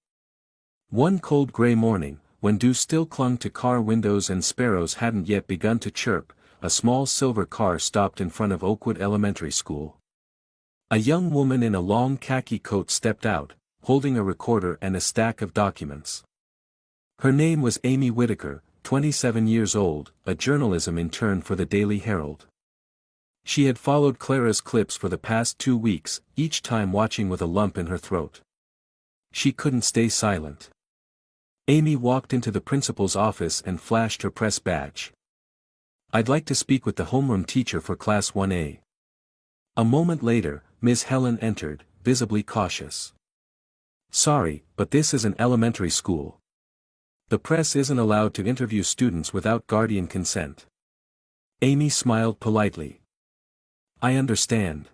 One cold gray morning, when dew still clung to car windows and sparrows hadn't yet begun to chirp, a small silver car stopped in front of Oakwood Elementary School. A young woman in a long khaki coat stepped out, holding a recorder and a stack of documents. Her name was Amy Whitaker, 27 years old, a journalism intern for the Daily Herald. She had followed Clara's clips for the past 2 weeks, each time watching with a lump in her throat. She couldn't stay silent. Amy walked into the principal's office and flashed her press badge. "I'd like to speak with the homeroom teacher for Class 1A. A moment later, Ms. Helen entered, visibly cautious. "Sorry, but this is an elementary school. The press isn't allowed to interview students without guardian consent." Amy smiled politely. "I understand.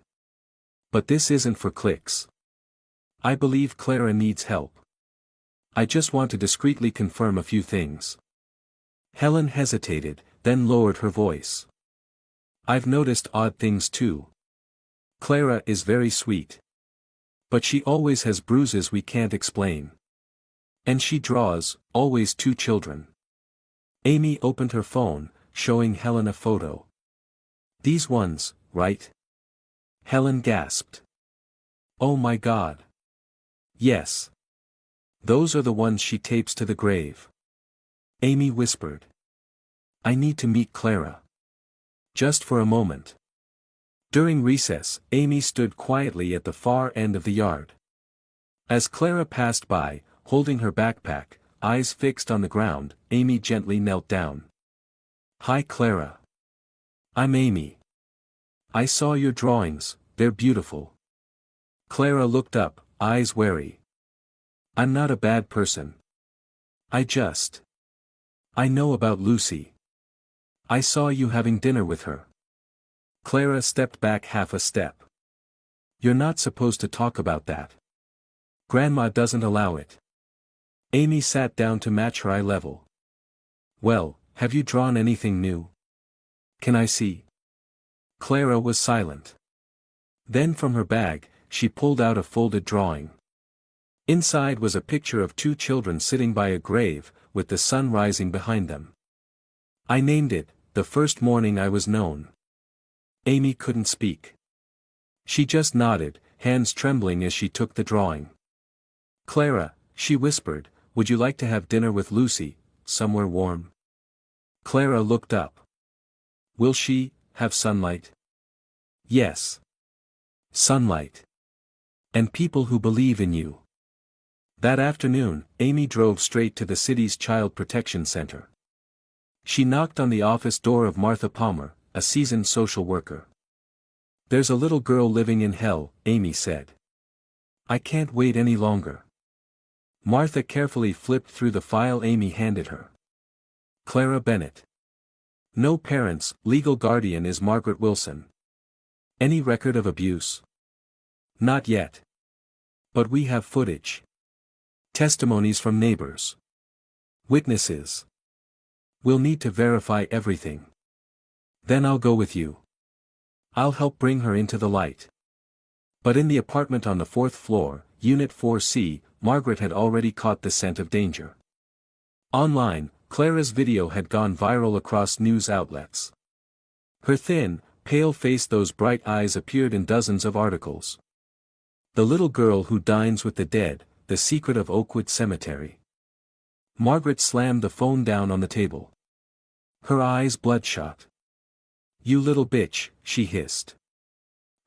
But this isn't for clicks. I believe Clara needs help. I just want to discreetly confirm a few things." Helen hesitated, then lowered her voice. "I've noticed odd things too. Clara is very sweet. But she always has bruises we can't explain. And she draws, always 2 children." Amy opened her phone, showing Helen a photo. "These ones, right?" Helen gasped. "Oh my God. Yes. Those are the ones she tapes to the grave." Amy whispered. "I need to meet Clara. Just for a moment." During recess, Amy stood quietly at the far end of the yard. As Clara passed by, holding her backpack, eyes fixed on the ground, Amy gently knelt down. "Hi Clara. I'm Amy. I saw your drawings, they're beautiful." Clara looked up, eyes wary. "I'm not a bad person. I know about Lucy. I saw you having dinner with her." Clara stepped back half a step. "You're not supposed to talk about that. Grandma doesn't allow it." Amy sat down to match her eye level. "Well, have you drawn anything new? Can I see?" Clara was silent. Then from her bag, she pulled out a folded drawing. Inside was a picture of 2 children sitting by a grave, with the sun rising behind them. "I named it, the first morning I was known." Amy couldn't speak. She just nodded, hands trembling as she took the drawing. "Clara," she whispered, "would you like to have dinner with Lucy, somewhere warm?" Clara looked up. "Will she have sunlight?" "Yes. Sunlight. And people who believe in you." That afternoon, Amy drove straight to the city's Child Protection Center. She knocked on the office door of Martha Palmer, a seasoned social worker. "There's a little girl living in hell," Amy said. "I can't wait any longer." Martha carefully flipped through the file Amy handed her. "Clara Bennett. No parents, legal guardian is Margaret Wilson. Any record of abuse?" "Not yet. But we have footage. Testimonies from neighbors. Witnesses. We'll need to verify everything. Then I'll go with you. I'll help bring her into the light." But in the apartment on the 4th floor, Unit 4C, Margaret had already caught the scent of danger. Online, Clara's video had gone viral across news outlets. Her thin, pale face, those bright eyes appeared in dozens of articles. "The little girl who dines with the dead, the secret of Oakwood Cemetery." Margaret slammed the phone down on the table. Her eyes bloodshot. "You little bitch," she hissed.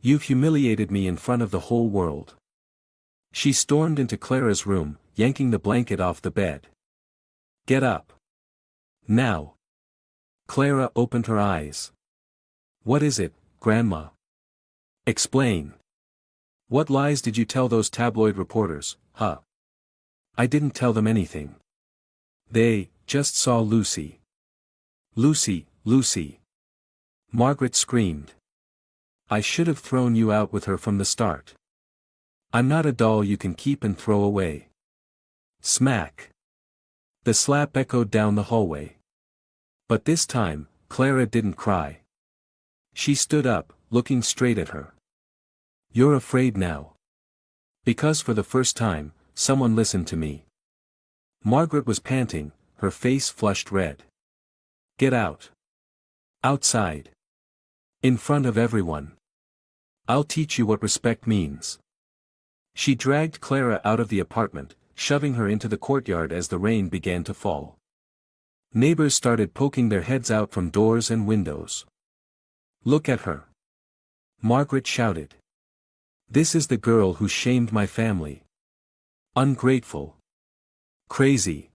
"You've humiliated me in front of the whole world." She stormed into Clara's room, yanking the blanket off the bed. "Get up. Now." Clara opened her eyes. "What is it, Grandma? Explain. What lies did you tell those tabloid reporters, huh?" "I didn't tell them anything. They just saw Lucy." "Lucy, Lucy." Margaret screamed. "I should have thrown you out with her from the start. I'm not a doll you can keep and throw away." Smack. The slap echoed down the hallway. But this time, Clara didn't cry. She stood up, looking straight at her. "You're afraid now. Because for the first time, someone listened to me." Margaret was panting, her face flushed red. "Get out. Outside. In front of everyone. I'll teach you what respect means." She dragged Clara out of the apartment, shoving her into the courtyard as the rain began to fall. Neighbors started poking their heads out from doors and windows. "Look at her!" Margaret shouted. "This is the girl who shamed my family. Ungrateful. Crazy."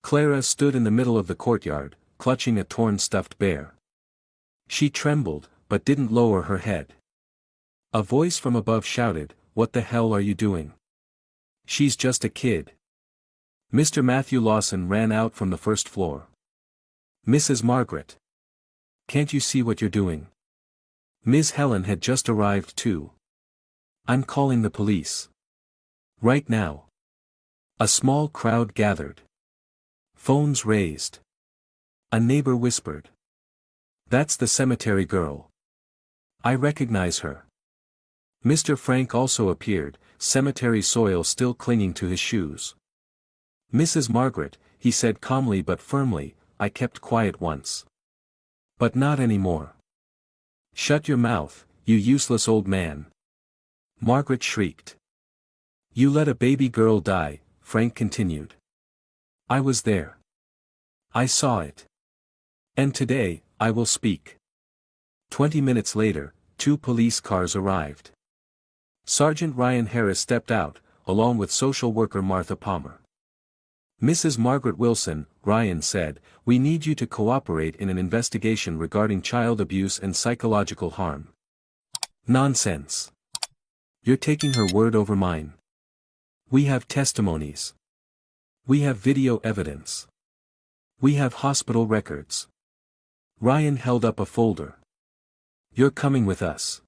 Clara stood in the middle of the courtyard, clutching a torn stuffed bear. She trembled, but didn't lower her head. A voice from above shouted, "What the hell are you doing? She's just a kid." Mr. Matthew Lawson ran out from the first floor. "Mrs. Margaret! Can't you see what you're doing?" Ms. Helen had just arrived too. "I'm calling the police. Right now." A small crowd gathered. Phones raised. A neighbor whispered, "That's the cemetery girl. I recognize her." Mr. Frank also appeared, cemetery soil still clinging to his shoes. "Mrs. Margaret," he said calmly but firmly, "I kept quiet once. But not anymore." "Shut your mouth, you useless old man!" Margaret shrieked. "You let a baby girl die," Frank continued. "I was there. I saw it. And today, I will speak." 20 minutes later, 2 police cars arrived. Sergeant Ryan Harris stepped out, along with social worker Martha Palmer. "Mrs. Margaret Wilson," Ryan said, "we need you to cooperate in an investigation regarding child abuse and psychological harm." "Nonsense. You're taking her word over mine. We have testimonies. We have video evidence. We have hospital records." Ryan held up a folder. "You're coming with us."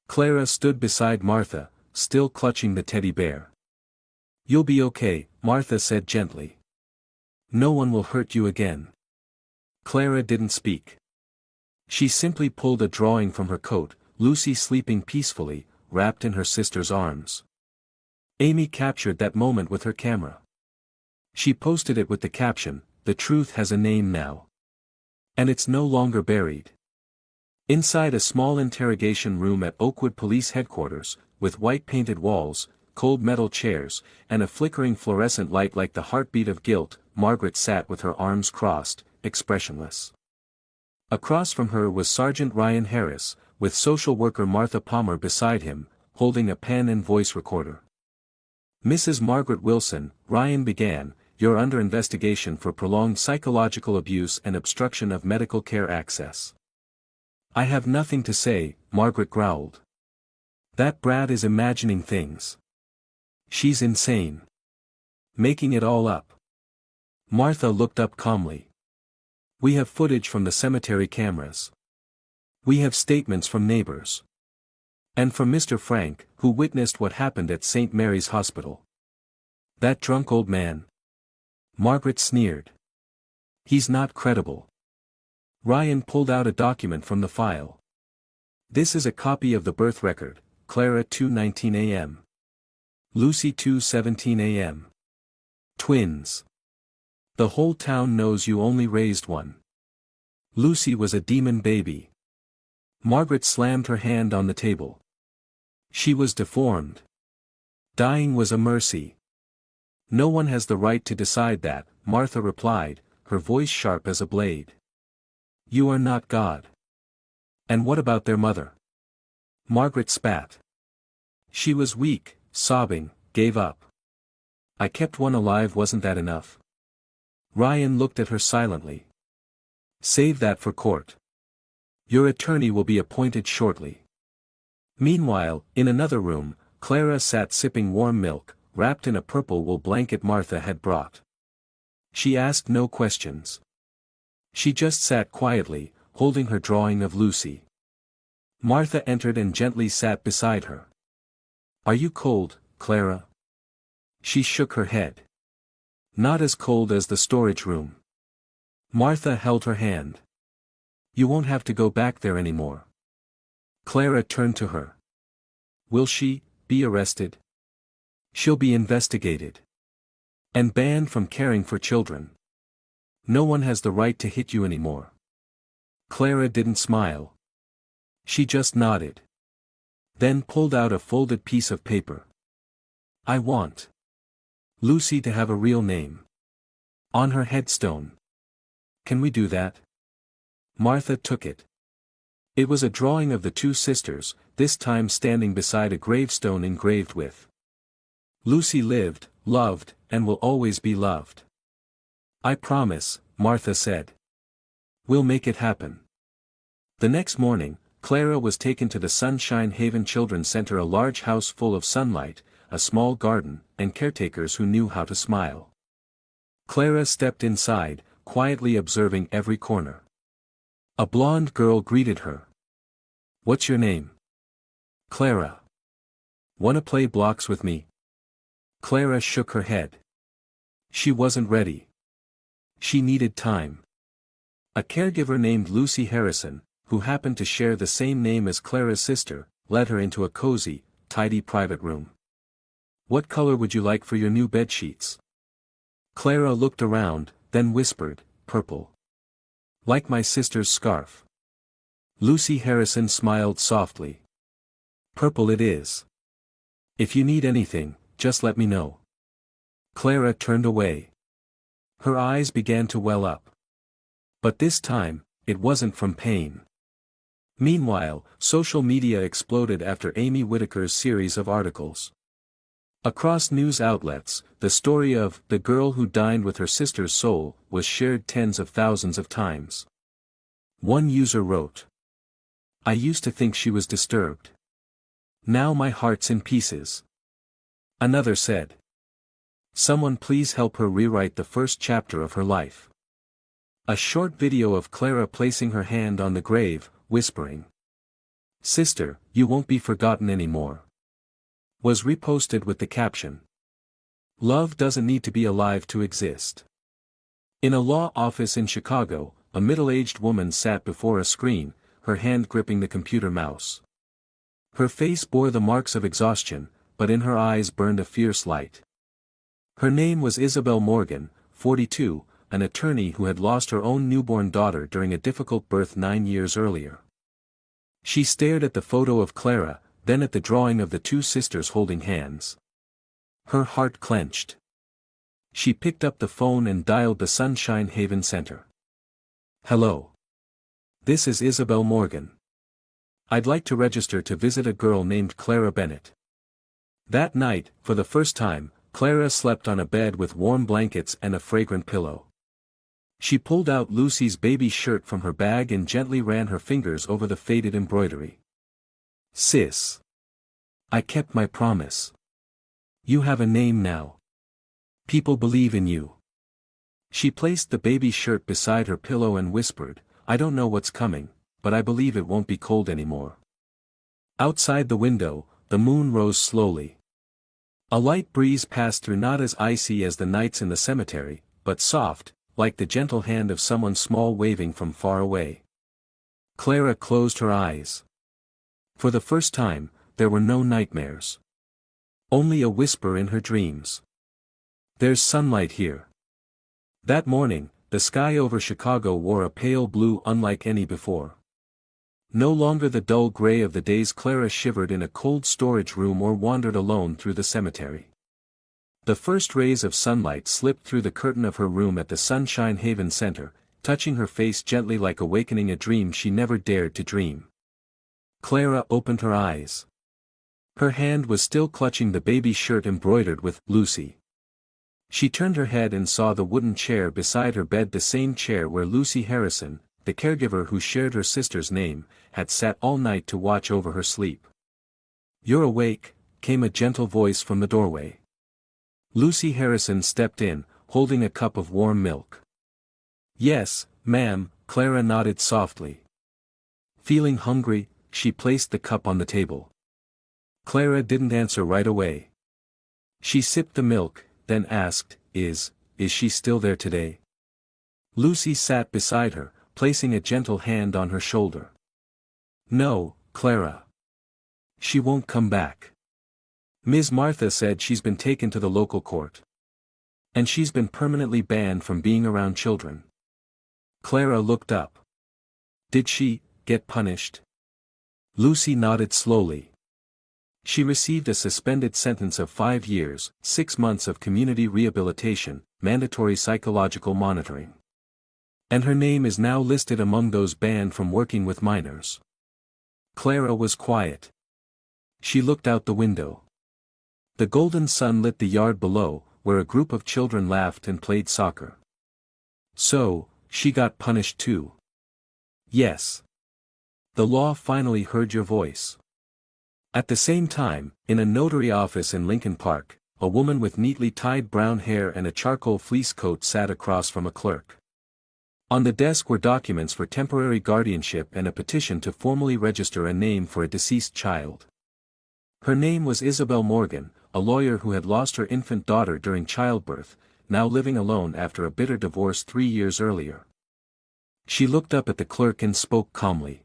Clara stood beside Martha, still clutching the teddy bear. "You'll be okay," Martha said gently. "No one will hurt you again." Clara didn't speak. She simply pulled a drawing from her coat, Lucy sleeping peacefully, wrapped in her sister's arms. Amy captured that moment with her camera. She posted it with the caption, "The truth has a name now. And it's no longer buried." Inside a small interrogation room at Oakwood Police Headquarters, with white painted walls, cold metal chairs, and a flickering fluorescent light like the heartbeat of guilt, Margaret sat with her arms crossed, expressionless. Across from her was Sergeant Ryan Harris, with social worker Martha Palmer beside him, holding a pen and voice recorder. "Mrs. Margaret Wilson," Ryan began, "you're under investigation for prolonged psychological abuse and obstruction of medical care access." "I have nothing to say," Margaret growled. "That brat is imagining things. She's insane. Making it all up." Martha looked up calmly. "We have footage from the cemetery cameras. We have statements from neighbors. And from Mr. Frank, who witnessed what happened at St. Mary's Hospital." "That drunk old man?" Margaret sneered. "He's not credible." Ryan pulled out a document from the file. "This is a copy of the birth record, Clara 2:19 a.m. Lucy 2:17 a.m. Twins. The whole town knows you only raised one. Lucy was a demon baby." Margaret slammed her hand on the table. "She was deformed. Dying was a mercy." "No one has the right to decide that," Martha replied, her voice sharp as a blade. "You are not God." "And what about their mother?" Margaret spat. "She was weak, sobbing, gave up. I kept one alive. Wasn't that enough?" Ryan looked at her silently. "Save that for court. Your attorney will be appointed shortly." Meanwhile, in another room, Clara sat sipping warm milk, wrapped in a purple wool blanket Martha had brought. She asked no questions. She just sat quietly, holding her drawing of Lucy. Martha entered and gently sat beside her. "Are you cold, Clara?" She shook her head. "Not as cold as the storage room." Martha held her hand. "You won't have to go back there anymore." Clara turned to her. "Will she be arrested?" "She'll be investigated. And banned from caring for children. No one has the right to hit you anymore." Clara didn't smile. She just nodded. Then pulled out a folded piece of paper. "I want Lucy to have a real name. On her headstone. Can we do that? Martha took it. It was a drawing of the two sisters, this time standing beside a gravestone engraved with "Lucy lived, loved, and will always be loved." "I promise," Martha said. "We'll make it happen." The next morning, Clara was taken to the Sunshine Haven Children's Center, a large house full of sunlight, a small garden, and caretakers who knew how to smile. Clara stepped inside, quietly observing every corner. A blonde girl greeted her. "What's your name?" "Clara." "Wanna play blocks with me?" Clara shook her head. She wasn't ready. She needed time. A caregiver named Lucy Harrison, who happened to share the same name as Clara's sister, led her into a cozy, tidy private room. "What color would you like for your new bedsheets?" Clara looked around, then whispered, "Purple. Like my sister's scarf." Lucy Harrison smiled softly. "Purple it is. If you need anything, just let me know." Clara turned away. Her eyes began to well up. But this time, it wasn't from pain. Meanwhile, social media exploded after Amy Whitaker's series of articles. Across news outlets, the story of "the girl who dined with her sister's soul" was shared tens of thousands of times. One user wrote, "I used to think she was disturbed. Now my heart's in pieces." Another said, "Someone please help her rewrite the first chapter of her life." A short video of Clara placing her hand on the grave, whispering, "Sister, you won't be forgotten anymore," was reposted with the caption, "Love doesn't need to be alive to exist." In a law office in Chicago, a middle-aged woman sat before a screen, her hand gripping the computer mouse. Her face bore the marks of exhaustion, but in her eyes burned a fierce light. Her name was Isabel Morgan, 42, an attorney who had lost her own newborn daughter during a difficult birth 9 years earlier. She stared at the photo of Clara, then at the drawing of the two sisters holding hands. Her heart clenched. She picked up the phone and dialed the Sunshine Haven Center. "Hello. This is Isabel Morgan. I'd like to register to visit a girl named Clara Bennett." That night, for the first time, Clara slept on a bed with warm blankets and a fragrant pillow. She pulled out Lucy's baby shirt from her bag and gently ran her fingers over the faded embroidery. "Sis. I kept my promise. You have a name now. People believe in you." She placed the baby shirt beside her pillow and whispered, "I don't know what's coming, but I believe it won't be cold anymore." Outside the window, the moon rose slowly. A light breeze passed through, not as icy as the nights in the cemetery, but soft, like the gentle hand of someone small waving from far away. Clara closed her eyes. For the first time, there were no nightmares. Only a whisper in her dreams. "There's sunlight here." That morning, the sky over Chicago wore a pale blue unlike any before. No longer the dull gray of the days Clara shivered in a cold storage room or wandered alone through the cemetery. The first rays of sunlight slipped through the curtain of her room at the Sunshine Haven Center, touching her face gently like awakening a dream she never dared to dream. Clara opened her eyes. Her hand was still clutching the baby shirt embroidered with "Lucy." She turned her head and saw the wooden chair beside her bed, the same chair where Lucy Harrison, the caregiver who shared her sister's name, had sat all night to watch over her sleep. "You're awake," came a gentle voice from the doorway. Lucy Harrison stepped in, holding a cup of warm milk. "Yes, ma'am," Clara nodded softly. Feeling hungry, she placed the cup on the table. Clara didn't answer right away. She sipped the milk, then asked, Is she still there today?" Lucy sat beside her, placing a gentle hand on her shoulder. "No, Clara. She won't come back. Ms. Martha said she's been taken to the local court. And she's been permanently banned from being around children." Clara looked up. "Did she get punished?" Lucy nodded slowly. "She received a suspended sentence of 5 years, 6 months of community rehabilitation, mandatory psychological monitoring." And her name is now listed among those banned from working with minors. Clara was quiet. She looked out the window. The golden sun lit the yard below, where a group of children laughed and played soccer. So, she got punished too. Yes. The law finally heard your voice. At the same time, in a notary office in Lincoln Park, a woman with neatly tied brown hair and a charcoal fleece coat sat across from a clerk. On the desk were documents for temporary guardianship and a petition to formally register a name for a deceased child. Her name was Isabel Morgan, a lawyer who had lost her infant daughter during childbirth, now living alone after a bitter divorce 3 years earlier. She looked up at the clerk and spoke calmly.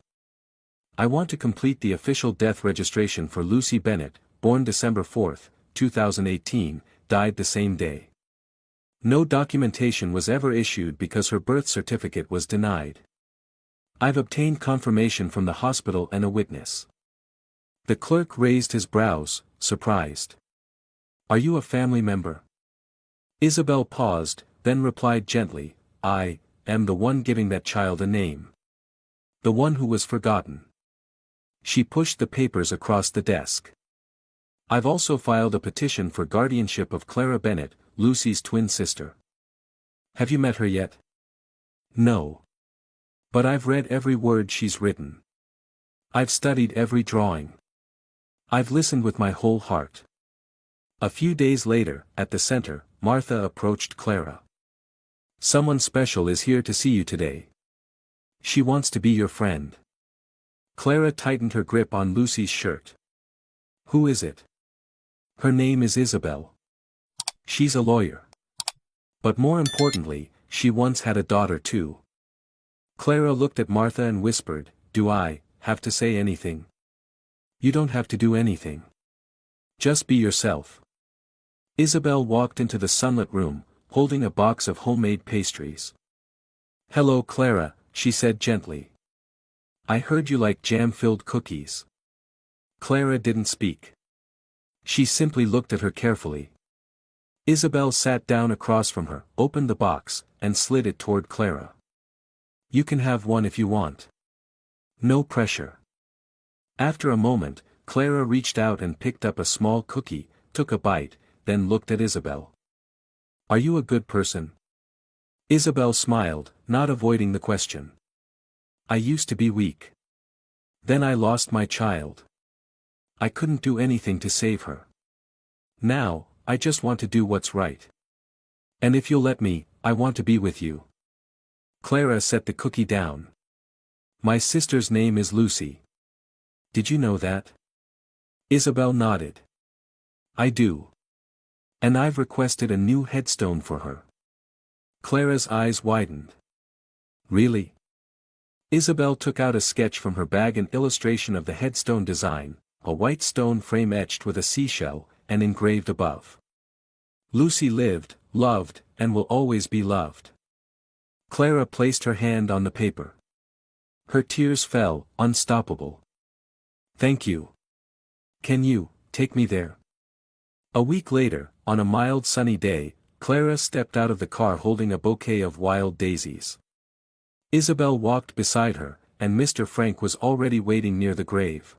I want to complete the official death registration for Lucy Bennett, born December 4, 2018, died the same day. No documentation was ever issued because her birth certificate was denied. I've obtained confirmation from the hospital and a witness. The clerk raised his brows, surprised. Are you a family member? Isabel paused, then replied gently, I am the one giving that child a name. The one who was forgotten. She pushed the papers across the desk. I've also filed a petition for guardianship of Clara Bennett, Lucy's twin sister. Have you met her yet? No. But I've read every word she's written. I've studied every drawing. I've listened with my whole heart. A few days later, at the center, Martha approached Clara. Someone special is here to see you today. She wants to be your friend. Clara tightened her grip on Lucy's shirt. Who is it? Her name is Isabel. She's a lawyer. But more importantly, she once had a daughter too. Clara looked at Martha and whispered, Do I have to say anything? You don't have to do anything. Just be yourself. Isabel walked into the sunlit room, holding a box of homemade pastries. Hello Clara, she said gently. I heard you like jam-filled cookies. Clara didn't speak. She simply looked at her carefully. Isabel sat down across from her, opened the box, and slid it toward Clara. You can have one if you want. No pressure. After a moment, Clara reached out and picked up a small cookie, took a bite, then looked at Isabel. Are you a good person? Isabel smiled, not avoiding the question. I used to be weak. Then I lost my child. I couldn't do anything to save her. Now, I just want to do what's right. And if you'll let me, I want to be with you. Clara set the cookie down. My sister's name is Lucy. Did you know that? Isabel nodded. I do. And I've requested a new headstone for her. Clara's eyes widened. Really? Isabel took out a sketch from her bag, an illustration of the headstone design, a white stone frame etched with a seashell, and engraved above. Lucy lived, loved, and will always be loved. Clara placed her hand on the paper. Her tears fell, unstoppable. Thank you. Can you take me there? A week later, on a mild sunny day, Clara stepped out of the car holding a bouquet of wild daisies. Isabel walked beside her, and Mr. Frank was already waiting near the grave.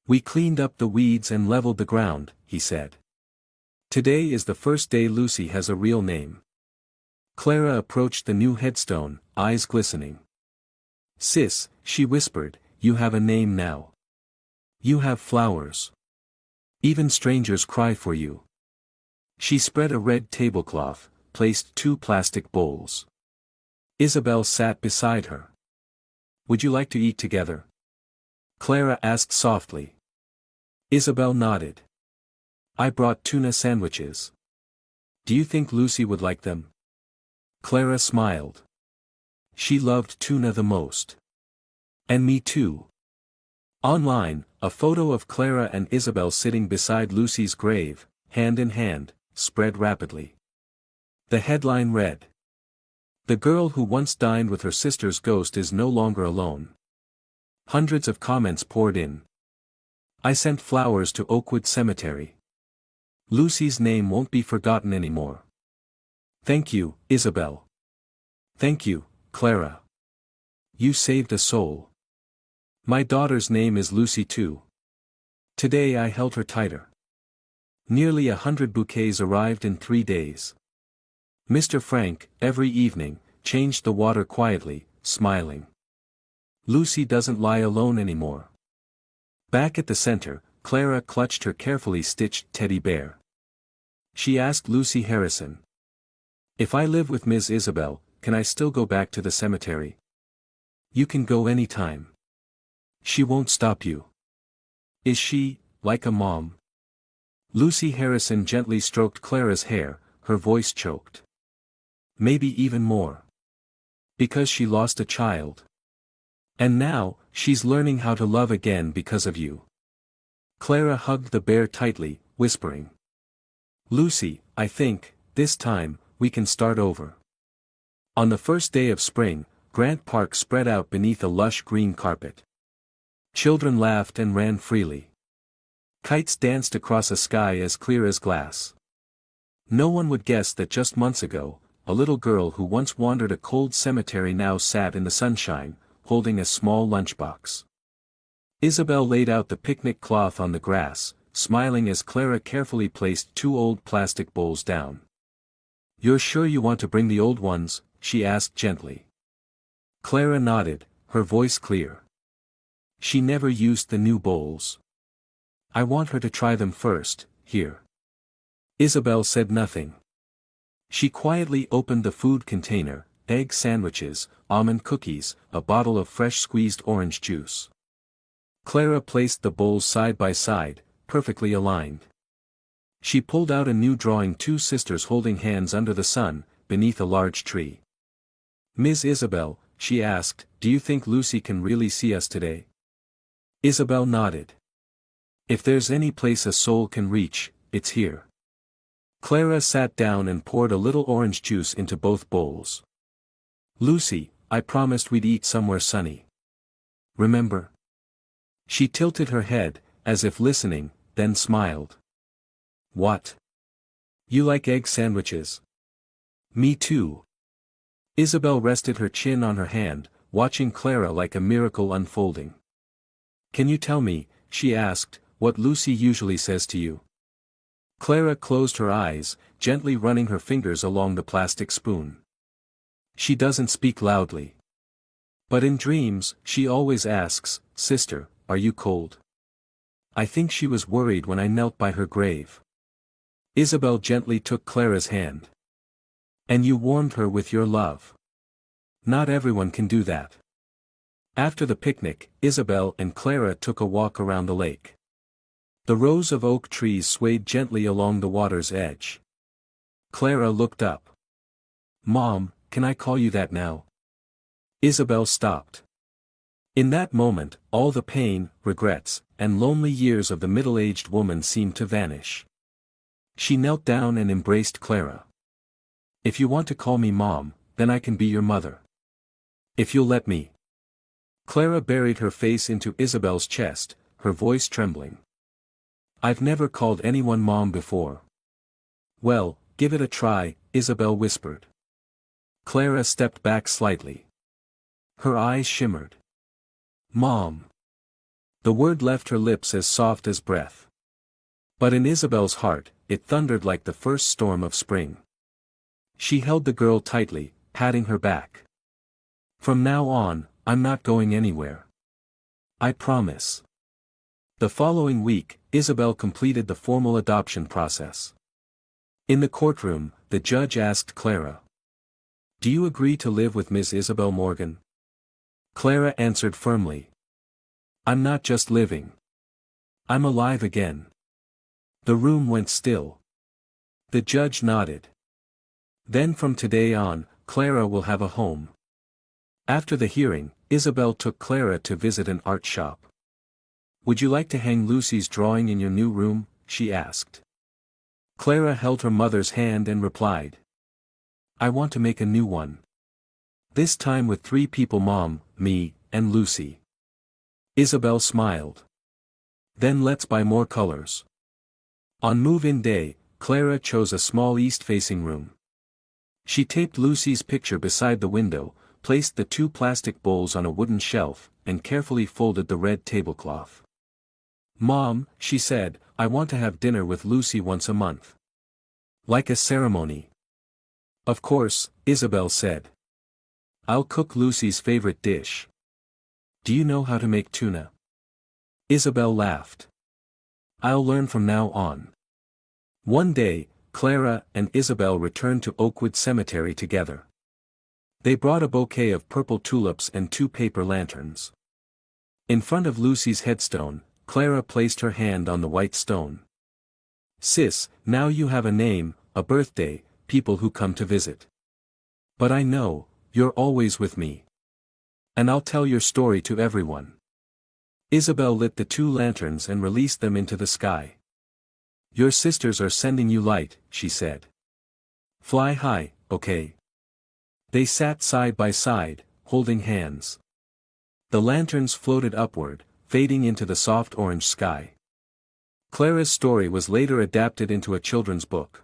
We cleaned up the weeds and leveled the ground, he said. Today is the first day Lucy has a real name. Clara approached the new headstone, eyes glistening. Sis, she whispered, you have a name now. You have flowers. Even strangers cry for you. She spread a red tablecloth, placed 2 plastic bowls. Isabel sat beside her. Would you like to eat together? Clara asked softly. Isabel nodded. I brought tuna sandwiches. Do you think Lucy would like them? Clara smiled. She loved tuna the most. And me too. Online, a photo of Clara and Isabel sitting beside Lucy's grave, hand in hand, spread rapidly. The headline read, The girl who once dined with her sister's ghost is no longer alone. Hundreds of comments poured in. I sent flowers to Oakwood Cemetery. Lucy's name won't be forgotten anymore. Thank you, Isabel. Thank you, Clara. You saved a soul. My daughter's name is Lucy too. Today I held her tighter. Nearly 100 bouquets arrived in 3 days. Mr. Frank, every evening, changed the water quietly, smiling. Lucy doesn't lie alone anymore. Back at the center, Clara clutched her carefully stitched teddy bear. She asked Lucy Harrison. If I live with Ms. Isabel, can I still go back to the cemetery? You can go anytime. She won't stop you. Is she, like a mom? Lucy Harrison gently stroked Clara's hair, her voice choked. Maybe even more. Because she lost a child. And now, she's learning how to love again because of you. Clara hugged the bear tightly, whispering. Lucy, I think, this time, we can start over. On the first day of spring, Grant Park spread out beneath a lush green carpet. Children laughed and ran freely. Kites danced across a sky as clear as glass. No one would guess that just months ago, a little girl who once wandered a cold cemetery now sat in the sunshine, holding a small lunchbox. Isabel laid out the picnic cloth on the grass, smiling as Clara carefully placed 2 old plastic bowls down. You're sure you want to bring the old ones? She asked gently. Clara nodded, her voice clear. She never used the new bowls. I want her to try them first, here. Isabel said nothing. She quietly opened the food container, egg sandwiches, almond cookies, a bottle of fresh squeezed orange juice. Clara placed the bowls side by side, perfectly aligned. She pulled out a new drawing, 2 sisters holding hands under the sun, beneath a large tree. Ms. Isabel, she asked, do you think Lucy can really see us today? Isabel nodded. If there's any place a soul can reach, it's here. Clara sat down and poured a little orange juice into both bowls. Lucy, I promised we'd eat somewhere sunny. Remember? She tilted her head, as if listening, then smiled. What? You like egg sandwiches? Me too. Isabel rested her chin on her hand, watching Clara like a miracle unfolding. Can you tell me, she asked, what Lucy usually says to you? Clara closed her eyes, gently running her fingers along the plastic spoon. She doesn't speak loudly. But in dreams, she always asks, Sister, are you cold? I think she was worried when I knelt by her grave. Isabel gently took Clara's hand. And you warmed her with your love. Not everyone can do that. After the picnic, Isabel and Clara took a walk around the lake. The rows of oak trees swayed gently along the water's edge. Clara looked up. Mom, can I call you that now? Isabel stopped. In that moment, all the pain, regrets, and lonely years of the middle-aged woman seemed to vanish. She knelt down and embraced Clara. If you want to call me Mom, then I can be your mother. If you'll let me. Clara buried her face into Isabel's chest, her voice trembling. I've never called anyone Mom before. Well, give it a try, Isabel whispered. Clara stepped back slightly. Her eyes shimmered. Mom. The word left her lips as soft as breath. But in Isabel's heart, it thundered like the first storm of spring. She held the girl tightly, patting her back. From now on, I'm not going anywhere. I promise. The following week, Isabel completed the formal adoption process. In the courtroom, the judge asked Clara. Do you agree to live with Ms. Isabel Morgan? Clara answered firmly. I'm not just living. I'm alive again. The room went still. The judge nodded. Then from today on, Clara will have a home. After the hearing, Isabel took Clara to visit an art shop. Would you like to hang Lucy's drawing in your new room? She asked. Clara held her mother's hand and replied. I want to make a new one. This time with 3 people, Mom, me, and Lucy. Isabel smiled. Then let's buy more colors. On move-in day, Clara chose a small east-facing room. She taped Lucy's picture beside the window, placed the 2 plastic bowls on a wooden shelf, and carefully folded the red tablecloth. "Mom," she said, "I want to have dinner with Lucy once a month. Like a ceremony." "Of course," Isabel said. "I'll cook Lucy's favorite dish. Do you know how to make tuna?" Isabel laughed. "I'll learn from now on." One day, Clara and Isabel returned to Oakwood Cemetery together. They brought a bouquet of purple tulips and 2 paper lanterns. In front of Lucy's headstone, Clara placed her hand on the white stone. "Sis, now you have a name, a birthday, people who come to visit. But I know, you're always with me. And I'll tell your story to everyone." Isabel lit the 2 lanterns and released them into the sky. "Your sisters are sending you light," she said. "Fly high, okay?" They sat side by side, holding hands. The lanterns floated upward, fading into the soft orange sky. Clara's story was later adapted into a children's book.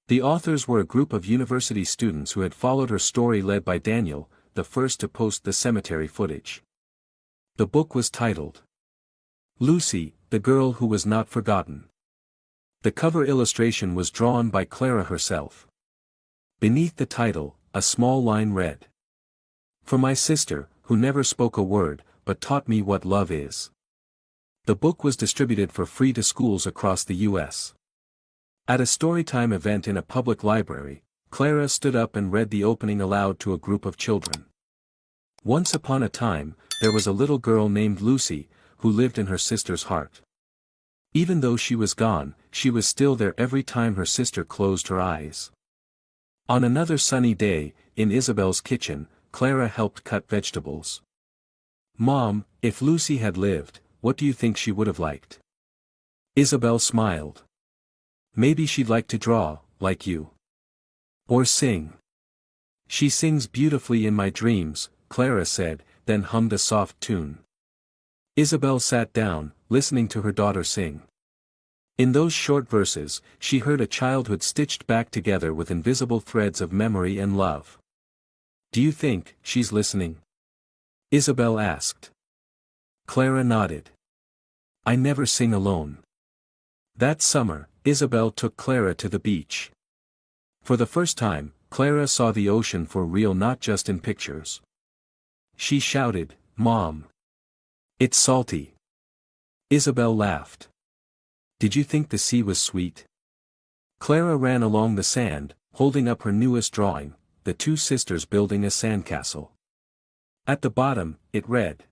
The authors were a group of university students who had followed her story, led by Daniel, the first to post the cemetery footage. The book was titled Lucy, the Girl Who Was Not Forgotten. The cover illustration was drawn by Clara herself. Beneath the title, a small line read, "For my sister, who never spoke a word, but taught me what love is." The book was distributed for free to schools across the U.S. At a storytime event in a public library, Clara stood up and read the opening aloud to a group of children. "Once upon a time, there was a little girl named Lucy, who lived in her sister's heart. Even though she was gone, she was still there every time her sister closed her eyes." On another sunny day, in Isabel's kitchen, Clara helped cut vegetables. "Mom, if Lucy had lived, what do you think she would have liked?" Isabel smiled. "Maybe she'd like to draw, like you. Or sing." "She sings beautifully in my dreams," Clara said, then hummed a soft tune. Isabel sat down, listening to her daughter sing. In those short verses, she heard a childhood stitched back together with invisible threads of memory and love. "Do you think she's listening?" Isabel asked. Clara nodded. "I never sing alone." That summer, Isabel took Clara to the beach. For the first time, Clara saw the ocean for real, not just in pictures. She shouted, "Mom! It's salty." Isabel laughed. "Did you think the sea was sweet?" Clara ran along the sand, holding up her newest drawing, the 2 sisters building a sandcastle. At the bottom, it read,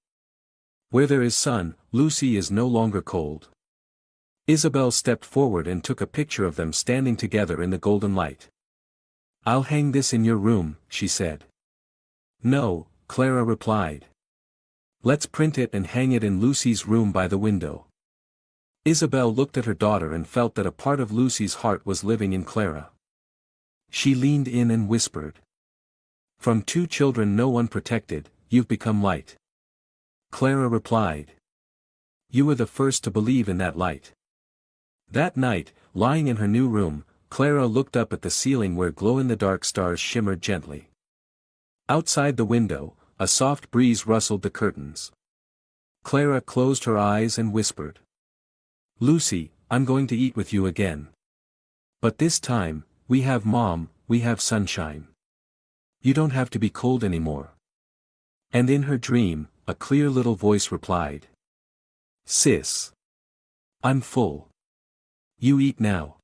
"Where there is sun, Lucy is no longer cold." Isabel stepped forward and took a picture of them standing together in the golden light. "I'll hang this in your room," she said. "No," Clara replied. "Let's print it and hang it in Lucy's room by the window." Isabel looked at her daughter and felt that a part of Lucy's heart was living in Clara. She leaned in and whispered, "From 2 children no one protected, you've become light." Clara replied, "You were the first to believe in that light." That night, lying in her new room, Clara looked up at the ceiling where glow-in-the-dark stars shimmered gently. Outside the window, a soft breeze rustled the curtains. Clara closed her eyes and whispered, "Lucy, I'm going to eat with you again. But this time, we have Mom, we have sunshine. You don't have to be cold anymore." And in her dream, a clear little voice replied, "Sis, I'm full. You eat now."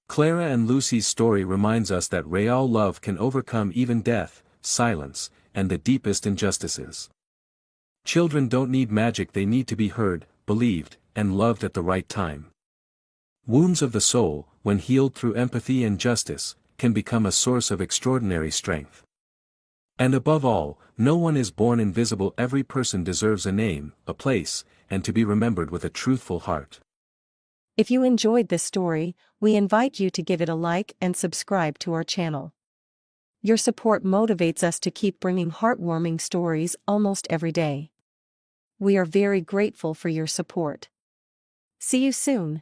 Clara and Lucy's story reminds us that real love can overcome even death, silence, and the deepest injustices. Children don't need magic, they need to be heard, believed, and loved at the right time. Wounds of the soul, when healed through empathy and justice, can become a source of extraordinary strength. And above all, no one is born invisible. Every person deserves a name, a place, and to be remembered with a truthful heart. If you enjoyed this story, we invite you to give it a like and subscribe to our channel. Your support motivates us to keep bringing heartwarming stories almost every day. We are very grateful for your support. See you soon.